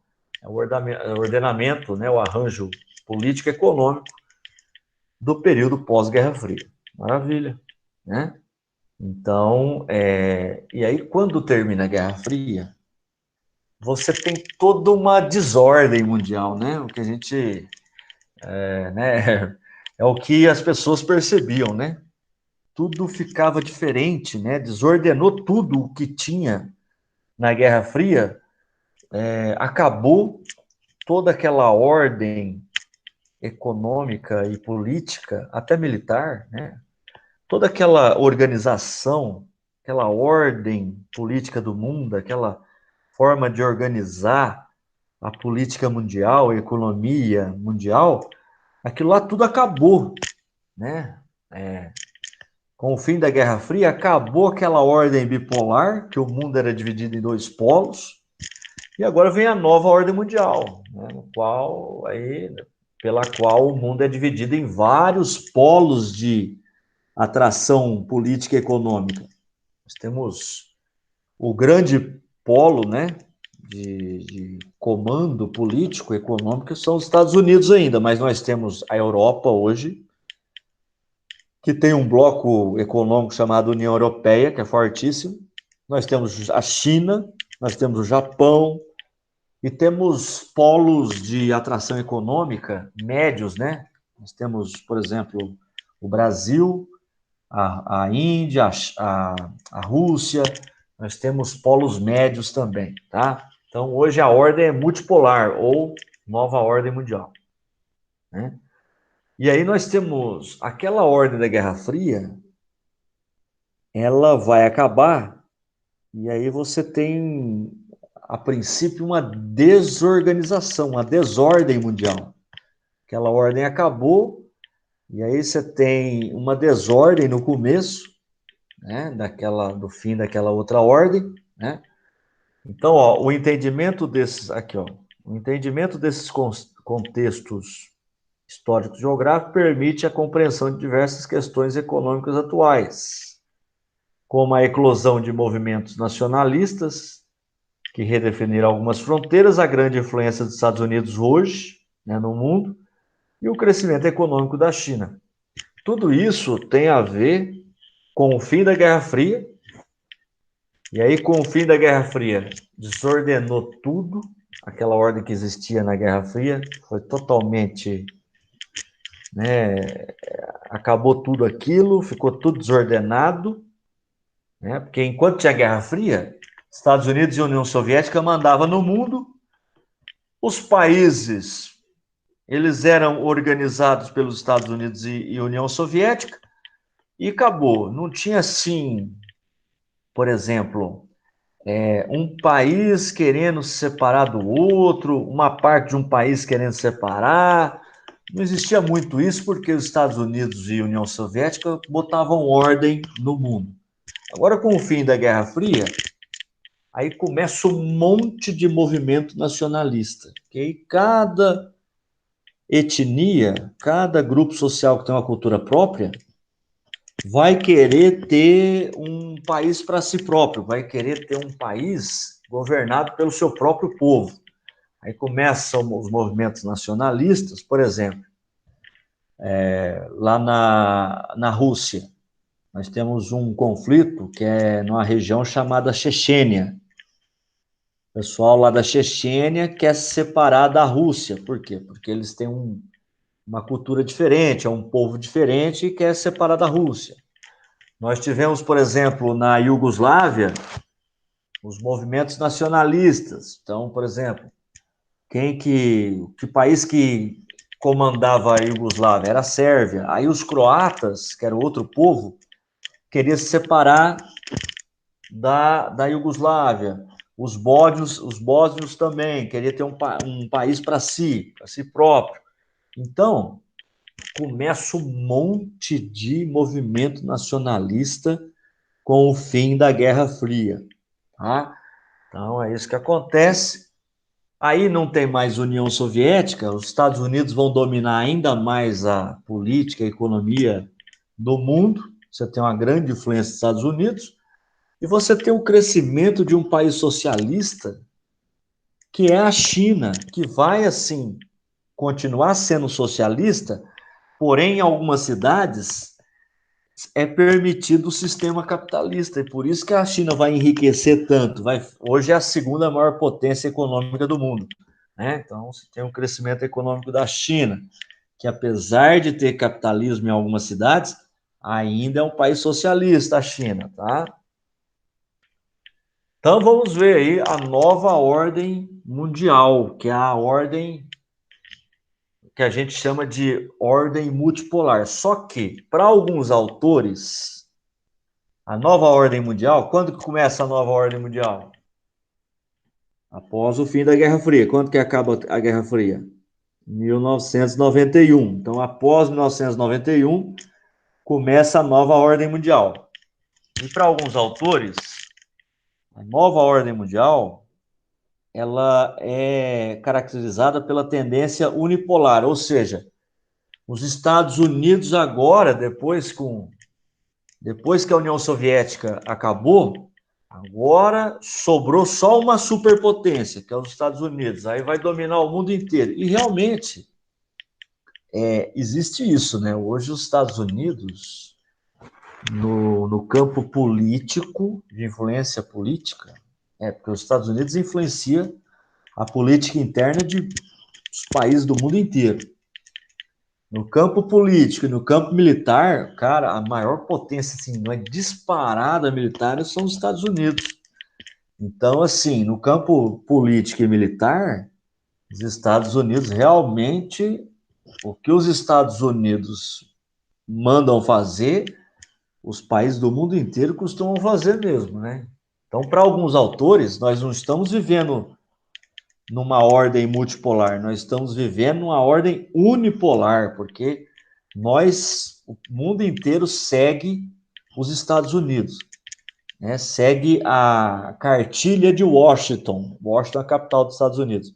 é o ordenamento, né? O arranjo político econômico do período pós-Guerra Fria. Maravilha, né? Então, e aí quando termina a Guerra Fria, você tem toda uma desordem mundial, né? O que a gente, né? É o que as pessoas percebiam, né? Tudo ficava diferente, né? Desordenou tudo o que tinha na Guerra Fria, acabou toda aquela ordem econômica e política, até militar, né? Toda aquela organização, aquela ordem política do mundo, aquela forma de organizar a política mundial, a economia mundial, aquilo lá tudo acabou, né? Com o fim da Guerra Fria, acabou aquela ordem bipolar, que o mundo era dividido em dois polos, e agora vem a nova ordem mundial, né? Pela qual o mundo é dividido em vários polos de atração política e econômica. Nós temos o grande polo, né, de comando político, econômico, são os Estados Unidos ainda, mas nós temos a Europa hoje, que tem um bloco econômico chamado União Europeia, que é fortíssimo. Nós temos a China, nós temos o Japão, e temos polos de atração econômica médios, né? Nós temos, por exemplo, o Brasil, a Índia, a Rússia, nós temos polos médios também, tá? Então, hoje a ordem é multipolar, ou nova ordem mundial, né? E aí nós temos aquela ordem da Guerra Fria, ela vai acabar, e aí você tem, a princípio, uma desorganização, uma desordem mundial. Aquela ordem acabou, e aí você tem uma desordem no começo, né, do fim daquela outra ordem, né? Então, ó, o entendimento desses contextos históricos geográficos permite a compreensão de diversas questões econômicas atuais, como a eclosão de movimentos nacionalistas que redefiniram algumas fronteiras, a grande influência dos Estados Unidos hoje, né, no mundo, e o crescimento econômico da China. Tudo isso tem a ver com o fim da Guerra Fria. E aí, com o fim da Guerra Fria, desordenou tudo. Aquela ordem que existia na Guerra Fria foi totalmente, né, acabou tudo aquilo, ficou tudo desordenado, né? Porque enquanto tinha Guerra Fria, Estados Unidos e União Soviética mandavam no mundo. Os países, eles eram organizados pelos Estados Unidos e União Soviética, e acabou. Não tinha, assim, por exemplo, um país querendo se separar do outro, uma parte de um país querendo se separar. Não existia muito isso, porque os Estados Unidos e União Soviética botavam ordem no mundo. Agora, com o fim da Guerra Fria, aí começa um monte de movimento nacionalista, que aí cada etnia, cada grupo social que tem uma cultura própria, vai querer ter um país para si próprio, vai querer ter um país governado pelo seu próprio povo. Aí começam os movimentos nacionalistas, por exemplo, lá na Rússia, nós temos um conflito que é numa região chamada Chechênia. O pessoal lá da Chechênia quer se separar da Rússia. Por quê? Porque eles têm uma cultura diferente, é um povo diferente e quer se separar da Rússia. Nós tivemos, por exemplo, na Iugoslávia, os movimentos nacionalistas. Então, por exemplo, que país que comandava a Iugoslávia? Era a Sérvia. Aí os croatas, que era outro povo, queriam se separar da Iugoslávia. Os bósnios também queriam ter um país para si próprio. Então, começa um monte de movimento nacionalista com o fim da Guerra Fria. Tá? Então, é isso que acontece. Aí não tem mais União Soviética, os Estados Unidos vão dominar ainda mais a política, a economia do mundo. Você tem uma grande influência dos Estados Unidos. E você tem o crescimento de um país socialista, que é a China, que vai, assim, continuar sendo socialista, porém, em algumas cidades é permitido o sistema capitalista, e por isso que a China vai enriquecer tanto. Hoje é a segunda maior potência econômica do mundo. Né? Então, você tem um crescimento econômico da China, que apesar de ter capitalismo em algumas cidades, ainda é um país socialista, a China. Tá? Então, vamos ver aí a nova ordem mundial, que é a ordem que a gente chama de ordem multipolar. Só que, para alguns autores, a nova ordem mundial, quando que começa a nova ordem mundial? Após o fim da Guerra Fria. Quando que acaba a Guerra Fria? 1991. Então, após 1991, começa a nova ordem mundial. E para alguns autores, a nova ordem mundial, ela é caracterizada pela tendência unipolar, ou seja, os Estados Unidos agora, depois que a União Soviética acabou, agora sobrou só uma superpotência, que é os Estados Unidos. Aí vai dominar o mundo inteiro. E realmente existe isso, né? Hoje os Estados Unidos, no campo político, de influência política, porque os Estados Unidos influencia a política interna dos países do mundo inteiro. No campo político e no campo militar, cara, a maior potência, assim, não é disparada militar, são os Estados Unidos. Então, assim, no campo político e militar, os Estados Unidos realmente, o que os Estados Unidos mandam fazer, os países do mundo inteiro costumam fazer mesmo, né? Então, para alguns autores, nós não estamos vivendo numa ordem multipolar, nós estamos vivendo numa ordem unipolar, porque o mundo inteiro segue os Estados Unidos, né? Segue a cartilha de Washington. Washington é a capital dos Estados Unidos,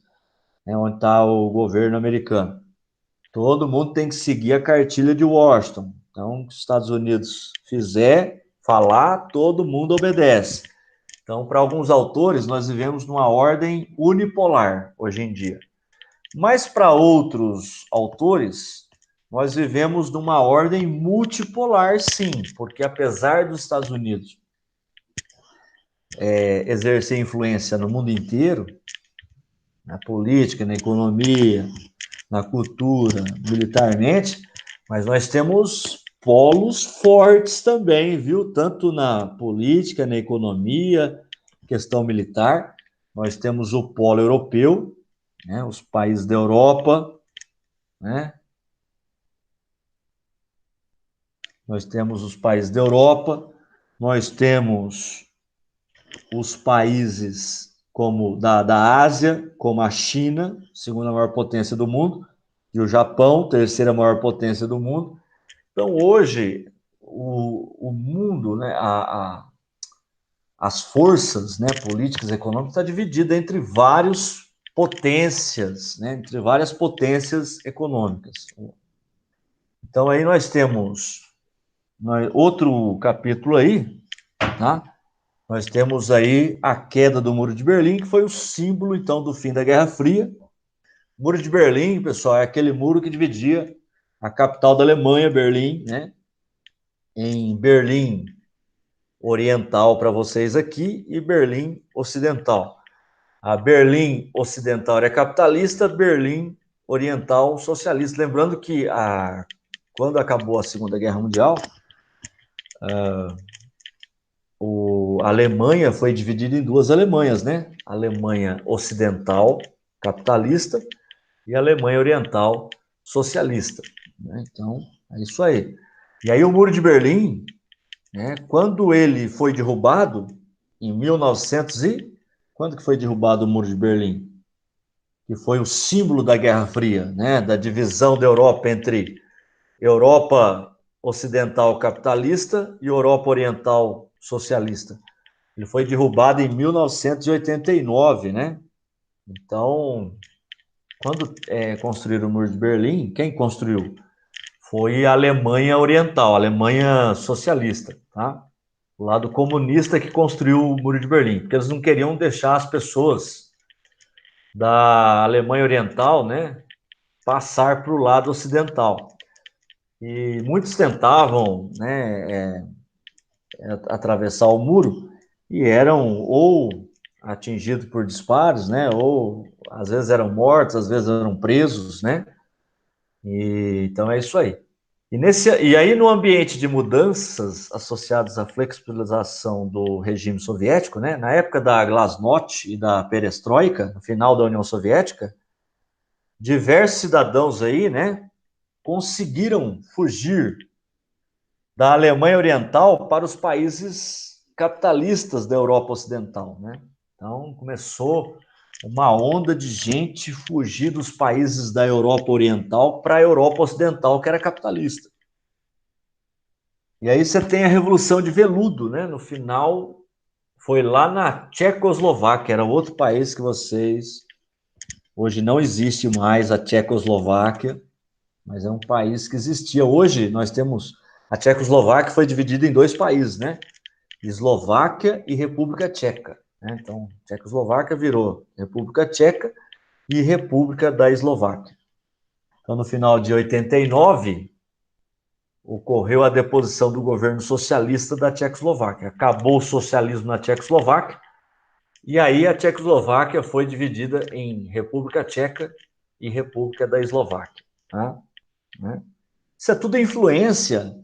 né? Onde está o governo americano. Todo mundo tem que seguir a cartilha de Washington. Então, o que os Estados Unidos fizer, falar, todo mundo obedece. Então, para alguns autores, nós vivemos numa ordem unipolar hoje em dia. Mas para outros autores, nós vivemos numa ordem multipolar, sim, porque apesar dos Estados Unidos exercer influência no mundo inteiro, na política, na economia, na cultura, militarmente, mas nós temos polos fortes também, viu? Tanto na política, na economia, questão militar. Nós temos o polo europeu, né? Os países da Europa, né? Nós temos os países da Europa, nós temos os países como da Ásia, como a China, segunda maior potência do mundo, e o Japão, terceira maior potência do mundo. Então, hoje, o mundo, né, as forças, né, políticas e econômicas está dividida entre várias potências, né, entre várias potências econômicas. Então, aí nós temos outro capítulo aí, tá? Nós temos aí a queda do Muro de Berlim, que foi o símbolo, então, do fim da Guerra Fria. O Muro de Berlim, pessoal, é aquele muro que dividia a capital da Alemanha, Berlim, né? Em Berlim Oriental para vocês aqui e Berlim Ocidental. A Berlim Ocidental era capitalista, Berlim Oriental socialista. Lembrando que quando acabou a Segunda Guerra Mundial, a Alemanha foi dividida em duas Alemanhas, né? A Alemanha Ocidental capitalista e a Alemanha Oriental socialista. Né? Então, é isso aí. E aí o Muro de Berlim, né, quando ele foi derrubado, em 1900 Quando que foi derrubado o Muro de Berlim? Que foi o símbolo da Guerra Fria, né, da divisão da Europa entre Europa Ocidental capitalista e Europa Oriental socialista. Ele foi derrubado em 1989, né? Então, quando construíram o Muro de Berlim, quem construiu? Foi a Alemanha Oriental, a Alemanha socialista, tá? O lado comunista que construiu o Muro de Berlim, porque eles não queriam deixar as pessoas da Alemanha Oriental, né, passar para o lado ocidental. E muitos tentavam, né, atravessar o muro e eram ou atingidos por disparos, né, ou às vezes eram mortos, às vezes eram presos, né. E então é isso aí. E aí, no ambiente de mudanças associadas à flexibilização do regime soviético, né, na época da Glasnost e da Perestroika, no final da União Soviética, diversos cidadãos aí, né, conseguiram fugir da Alemanha Oriental para os países capitalistas da Europa Ocidental, né? Então, começou uma onda de gente fugir dos países da Europa Oriental para a Europa Ocidental, que era capitalista. E aí você tem a Revolução de Veludo, né? No final, foi lá na Tchecoslováquia, era outro país que vocês... Hoje não existe mais a Tchecoslováquia, mas é um país que existia. Hoje nós temos... A Tchecoslováquia foi dividida em dois países, né? Eslováquia e República Tcheca. Né? Então, Tchecoslováquia virou República Tcheca e República da Eslováquia. Então, no final de 89, ocorreu a deposição do governo socialista da Tchecoslováquia. Acabou o socialismo na Tchecoslováquia, e aí a Tchecoslováquia foi dividida em República Tcheca e República da Eslováquia. Tá? Isso é tudo influência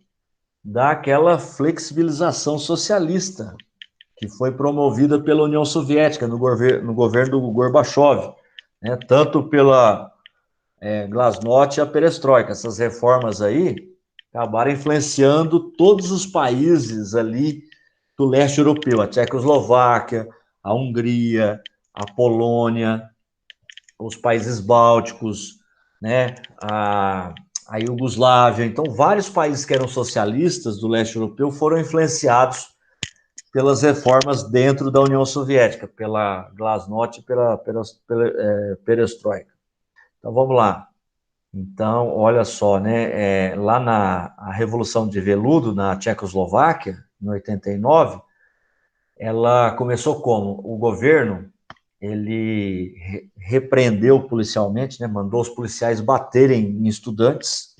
daquela flexibilização socialista que foi promovida pela União Soviética no governo do Gorbachev, né? Tanto pela Glasnost e a Perestroika. Essas reformas aí acabaram influenciando todos os países ali do leste europeu, a Tchecoslováquia, a Hungria, a Polônia, os países bálticos, né, a Iugoslávia. Então, vários países que eram socialistas do leste europeu foram influenciados pelas reformas dentro da União Soviética, pela Glasnost e pela Perestroika. Então, vamos lá. Então, olha só, né, lá na Revolução de Veludo, na Tchecoslováquia, em 89, ela começou como? O governo, ele repreendeu policialmente, né, mandou os policiais baterem em estudantes.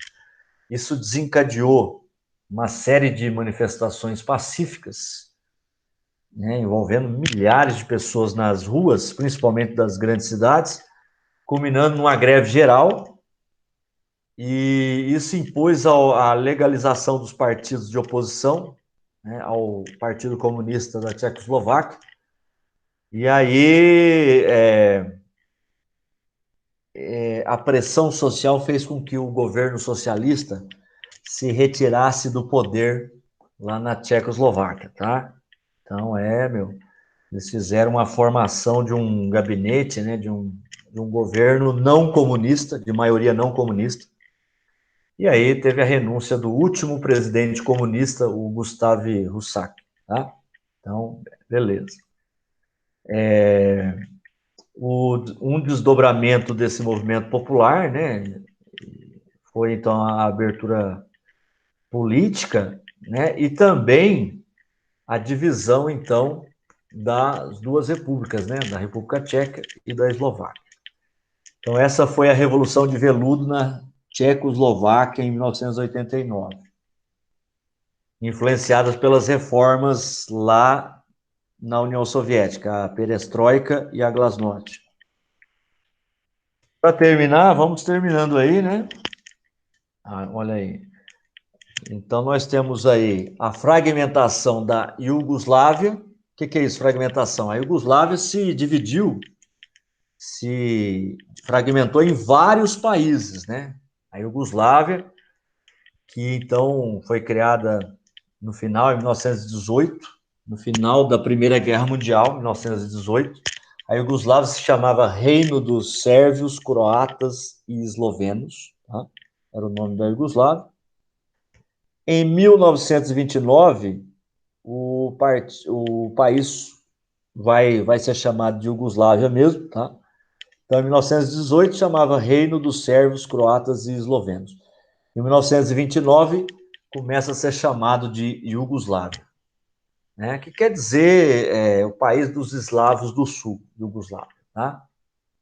Isso desencadeou uma série de manifestações pacíficas, né, envolvendo milhares de pessoas nas ruas, principalmente das grandes cidades, culminando numa greve geral. E isso impôs a legalização dos partidos de oposição, né, ao Partido Comunista da Tchecoslováquia. E aí a pressão social fez com que o governo socialista se retirasse do poder lá na Tchecoslováquia, tá? Então, eles fizeram uma formação de um gabinete, né, de um governo não comunista, de maioria não comunista. E aí teve a renúncia do último presidente comunista, o Gustav Husak, tá? Então, beleza. Um desdobramento desse movimento popular, né, foi então a abertura política, né, e também a divisão então das duas repúblicas, né, da República Tcheca e da Eslováquia. Então essa foi a Revolução de Veludo na Tchecoslováquia em 1989, influenciadas pelas reformas lá na União Soviética, a Perestroika e a Glasnost. Para terminar, vamos terminando aí, né? Olha aí. Então, nós temos aí a fragmentação da Iugoslávia. O que é isso, fragmentação? A Iugoslávia se dividiu, se fragmentou em vários países, né? A Iugoslávia, que então foi criada no final, em 1918, no final da Primeira Guerra Mundial, 1918. A Iugoslávia se chamava Reino dos Sérvios, Croatas e Eslovenos, tá? Era o nome da Iugoslávia. Em 1929, o país vai ser chamado de Iugoslávia mesmo, tá? Então, em 1918, chamava Reino dos Sérvios, Croatas e Eslovenos. Em 1929, começa a ser chamado de Iugoslávia, né? Que quer dizer o país dos eslavos do sul, Iugoslávia, tá?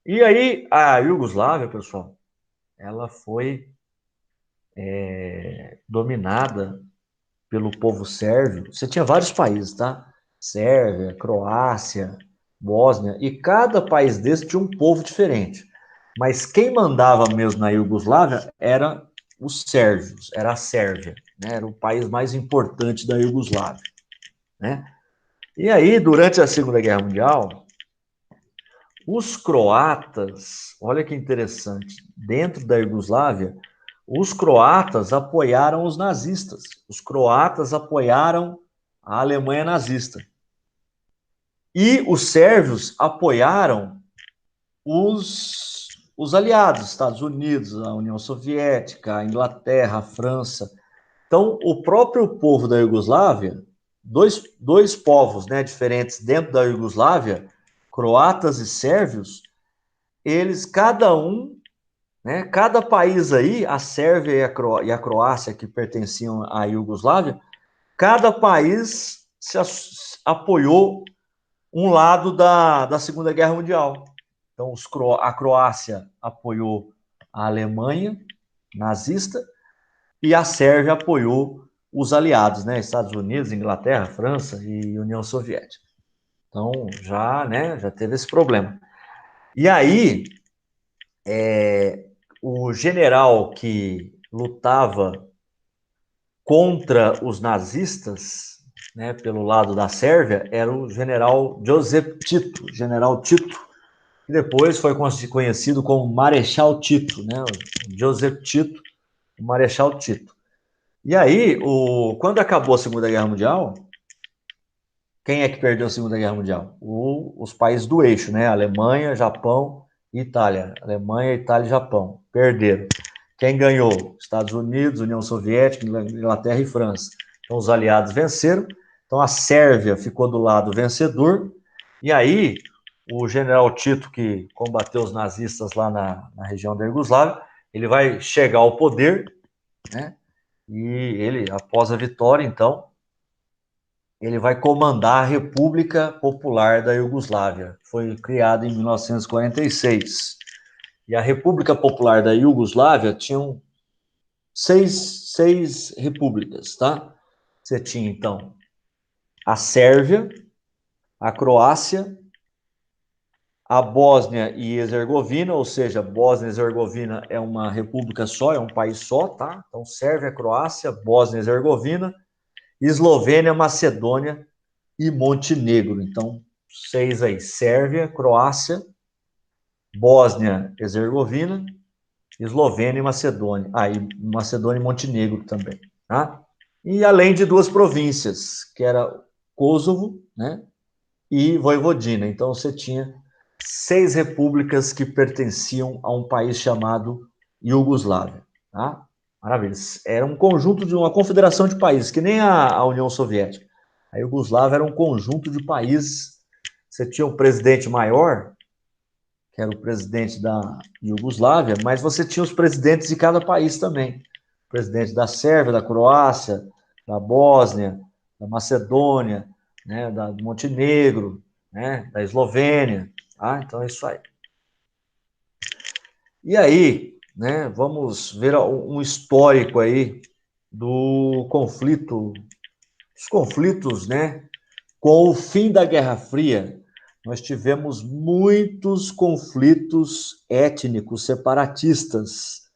E aí, a Iugoslávia, pessoal, ela foi dominada pelo povo sérvio. Você tinha vários países, tá? Sérvia, Croácia, Bósnia, e cada país desse tinha um povo diferente. Mas quem mandava mesmo na Iugoslávia era os sérvios, era a Sérvia, né? Era o país mais importante da Iugoslávia, né? E aí, durante a Segunda Guerra Mundial, os croatas, olha que interessante, dentro da Iugoslávia, os croatas apoiaram os nazistas. Os croatas apoiaram a Alemanha nazista. E os sérvios apoiaram os aliados, Estados Unidos, a União Soviética, a Inglaterra, a França. Então, o próprio povo da Iugoslávia, dois povos, né, diferentes dentro da Iugoslávia, croatas e sérvios, eles, cada um, né, cada país aí, a Sérvia e a Croácia, que pertenciam à Iugoslávia, cada país apoiou um lado da Segunda Guerra Mundial. Então, a Croácia apoiou a Alemanha nazista e a Sérvia apoiou os aliados, né, Estados Unidos, Inglaterra, França e União Soviética. Então, já teve esse problema. E aí, o general que lutava contra os nazistas, né, pelo lado da Sérvia, era o general Joseph Tito, general Tito, que depois foi conhecido como Marechal Tito, né, o Joseph Tito, o Marechal Tito. E aí, quando acabou a Segunda Guerra Mundial, quem é que perdeu a Segunda Guerra Mundial? Os países do eixo, né? Alemanha, Japão e Itália. Alemanha, Itália e Japão. Perderam. Quem ganhou? Estados Unidos, União Soviética, Inglaterra e França. Então, os aliados venceram. Então, a Sérvia ficou do lado vencedor. E aí, o general Tito, que combateu os nazistas lá na região da Iugoslávia, ele vai chegar ao poder, né? E ele, após a vitória, então, ele vai comandar a República Popular da Iugoslávia. Foi criada em 1946. E a República Popular da Iugoslávia tinha seis repúblicas, tá? Você tinha, então, a Sérvia, a Croácia, a Bósnia e Herzegovina, ou seja, Bósnia e Herzegovina é uma república só, é um país só, tá? Então, Sérvia, Croácia, Bósnia e Herzegovina, Eslovênia, Macedônia e Montenegro. Então, 6 aí: Sérvia, Croácia, Bósnia, Herzegovina, Eslovênia e Macedônia. E Macedônia e Montenegro também, tá? E além de duas províncias, que era Kosovo, né, e Voivodina. Então, você tinha 6 repúblicas que pertenciam a um país chamado Iugoslávia, tá? Maravilha. Era um conjunto de uma confederação de países, que nem a União Soviética. A Iugoslávia era um conjunto de países. Você tinha um presidente maior, que era o presidente da Iugoslávia, mas você tinha os presidentes de cada país também. O presidente da Sérvia, da Croácia, da Bósnia, da Macedônia, né, da Montenegro, né, da Eslovênia. Tá? Então é isso aí. E aí, né, vamos ver um histórico aí do conflito, dos conflitos, né, com o fim da Guerra Fria. Nós tivemos muitos conflitos étnicos separatistas,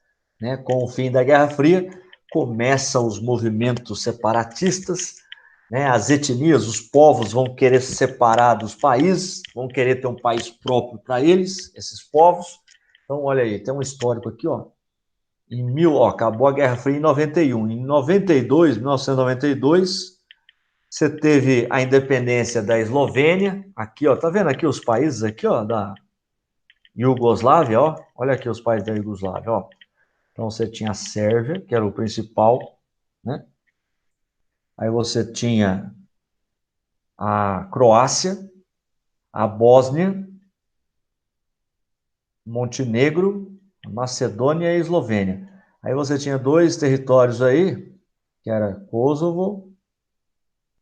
né? Com o fim da Guerra Fria, começam os movimentos separatistas, né? As etnias, os povos vão querer se separar dos países, vão querer ter um país próprio para eles, esses povos. Então, olha aí, tem um histórico aqui, ó. Acabou a Guerra Fria em 91. Em 92, 1992, você teve a independência da Eslovênia, aqui, ó, tá vendo aqui os países aqui, ó, da Iugoslávia, ó, olha aqui os países da Iugoslávia, ó. Então você tinha a Sérvia, que era o principal, né? Aí você tinha a Croácia, a Bósnia, Montenegro, a Macedônia e a Eslovênia. Aí você tinha dois territórios aí, que era Kosovo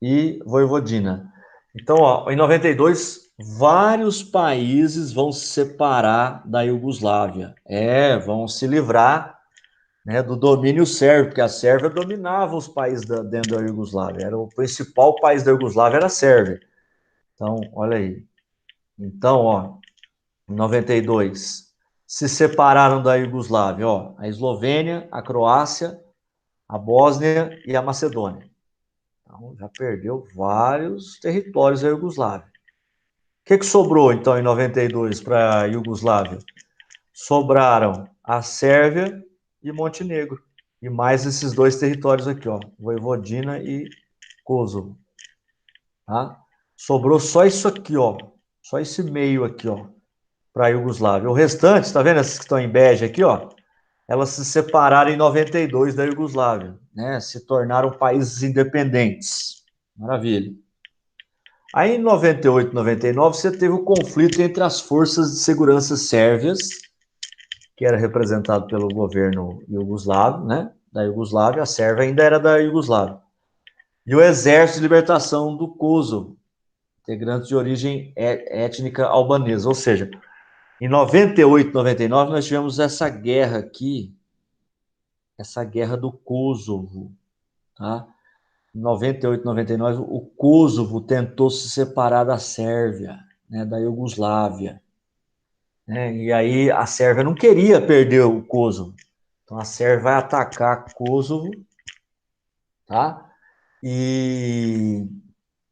e Vojvodina. Então, ó, em 92, vários países vão se separar da Iugoslávia. Vão se livrar, né, do domínio sérvio, porque a Sérvia dominava os países dentro da Iugoslávia. Era o principal país da Iugoslávia, era a Sérvia. Então, olha aí. Então, ó, em 92, se separaram da Iugoslávia, ó, a Eslovênia, a Croácia, a Bósnia e a Macedônia. Então, já perdeu vários territórios da Iugoslávia. O que sobrou, então, em 92 para a Iugoslávia? Sobraram a Sérvia e Montenegro. E mais esses dois territórios aqui, ó, Vojvodina e Kosovo. Tá? Sobrou só isso aqui, ó, só esse meio aqui, ó, para a Iugoslávia. O restante, tá vendo essas que estão em bege aqui, ó? Elas se separaram em 92 da Iugoslávia, né? Se tornaram países independentes. Maravilha. Aí em 98, 99, você teve o conflito entre as forças de segurança sérvias, que era representado pelo governo iugoslavo, né? Da Iugoslávia, a Sérvia ainda era da Iugoslávia. E o Exército de Libertação do Kosovo, integrantes de origem étnica albanesa. Ou seja, em 98, 99, nós tivemos essa guerra aqui, essa guerra do Kosovo, tá? Em 98, 99, o Kosovo tentou se separar da Sérvia, né, da Iugoslávia, né? E aí a Sérvia não queria perder o Kosovo. Então a Sérvia vai atacar Kosovo, tá? E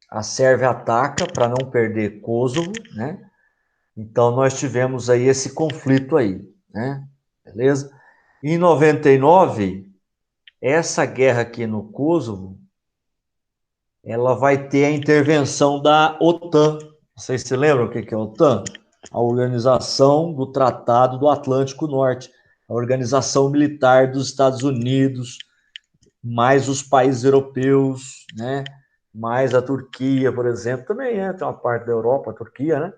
a Sérvia ataca para não perder Kosovo, né? Então nós tivemos aí esse conflito aí, né? Beleza? Em 99, essa guerra aqui no Kosovo, ela vai ter a intervenção da OTAN. Vocês se lembram o que é a OTAN? A Organização do Tratado do Atlântico Norte, a organização militar dos Estados Unidos, mais os países europeus, né? Mais a Turquia, por exemplo, também tem uma parte da Europa, a Turquia, né?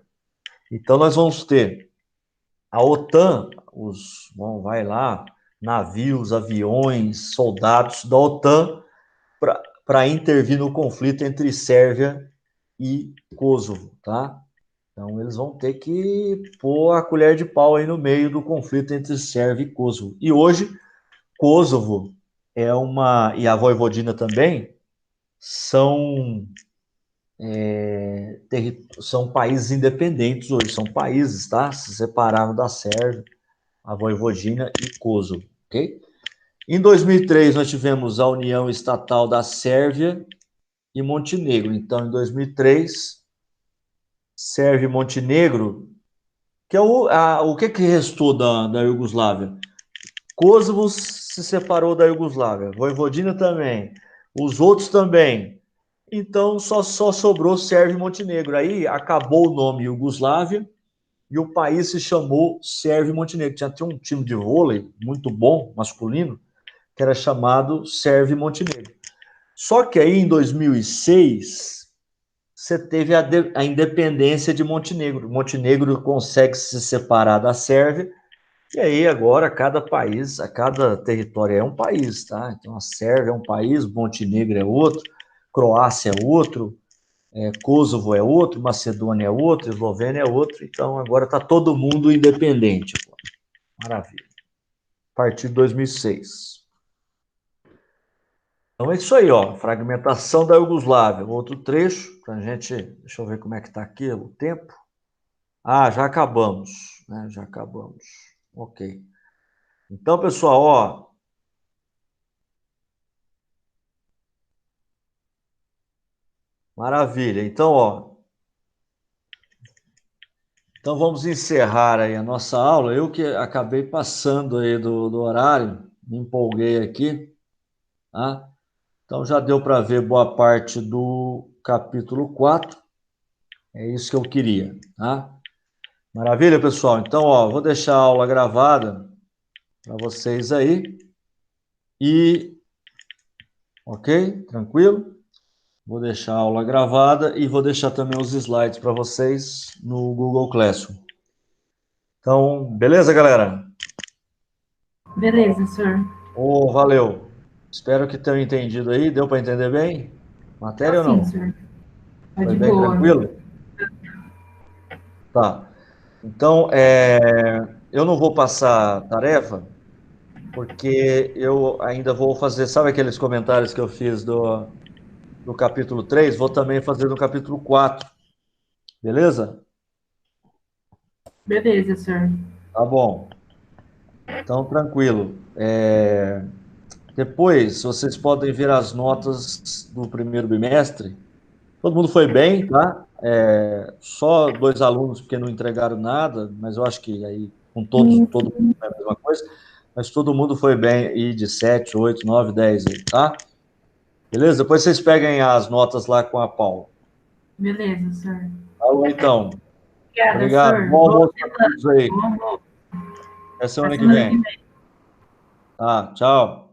Então nós vamos ter a OTAN, vai lá, navios, aviões, soldados da OTAN para intervir no conflito entre Sérvia e Kosovo, tá? Então eles vão ter que pôr a colher de pau aí no meio do conflito entre Sérvia e Kosovo. E hoje, Kosovo e a Vojvodina também, são, são países independentes hoje, são países, tá? Se separaram da Sérvia, a Vojvodina e Kosovo, ok? Em 2003, nós tivemos a União Estatal da Sérvia e Montenegro. Então, em 2003, Sérvia e Montenegro, que é o que restou da Iugoslávia? Kosovo se separou da Iugoslávia, Vojvodina também, os outros também. Então, só sobrou Sérvia e Montenegro. Aí acabou o nome Iugoslávia e o país se chamou Sérvia e Montenegro. Tinha um time de vôlei muito bom, masculino, que era chamado Sérvia e Montenegro. Só que aí, em 2006, você teve a independência de Montenegro. Montenegro consegue se separar da Sérvia, e aí agora cada país, cada território é um país, tá? Então a Sérvia é um país, Montenegro é outro, Croácia é outro, Kosovo é outro, Macedônia é outro, Eslovênia é outro. Então agora está todo mundo independente. Maravilha. A partir de 2006. Então é isso aí, ó. Fragmentação da Iugoslávia. Outro trecho, para a gente. Deixa eu ver como é que está aqui o tempo. Ah, já acabamos, né? Já acabamos. Ok. Então, pessoal, ó. Maravilha. Então, ó. Então vamos encerrar aí a nossa aula. Eu que acabei passando aí do horário, me empolguei aqui, tá? Então já deu para ver boa parte do capítulo 4. É isso que eu queria, tá? Maravilha, pessoal. Então, ó, vou deixar a aula gravada para vocês aí. E, ok? Tranquilo? Vou deixar a aula gravada e vou deixar também os slides para vocês no Google Classroom. Então, beleza, galera? Beleza, senhor. Oh, valeu. Espero que tenham entendido aí. Deu para entender bem? Matéria ou não? Sim, senhor. Tá Foi de bem boa. tranquilo? Tá. Então, eu não vou passar tarefa, porque eu ainda vou fazer, sabe aqueles comentários que eu fiz do capítulo 3? Vou também fazer no capítulo 4, beleza? Beleza, senhor. Tá bom. Então, tranquilo. Depois, vocês podem ver as notas do primeiro bimestre. Todo mundo foi bem, tá? Só 2 alunos porque não entregaram nada, mas eu acho que aí com todo mundo é a mesma coisa. Mas todo mundo foi bem aí de 7, 8, 9, 10 aí, tá? Beleza? Depois vocês peguem as notas lá com a Paula. Beleza, senhor. Alô, então. Obrigada, Obrigado. senhor. Bom Boa almoço para semana. todos aí. Bom almoço. Até semana Até que semana que vem. vem. Tá, tchau.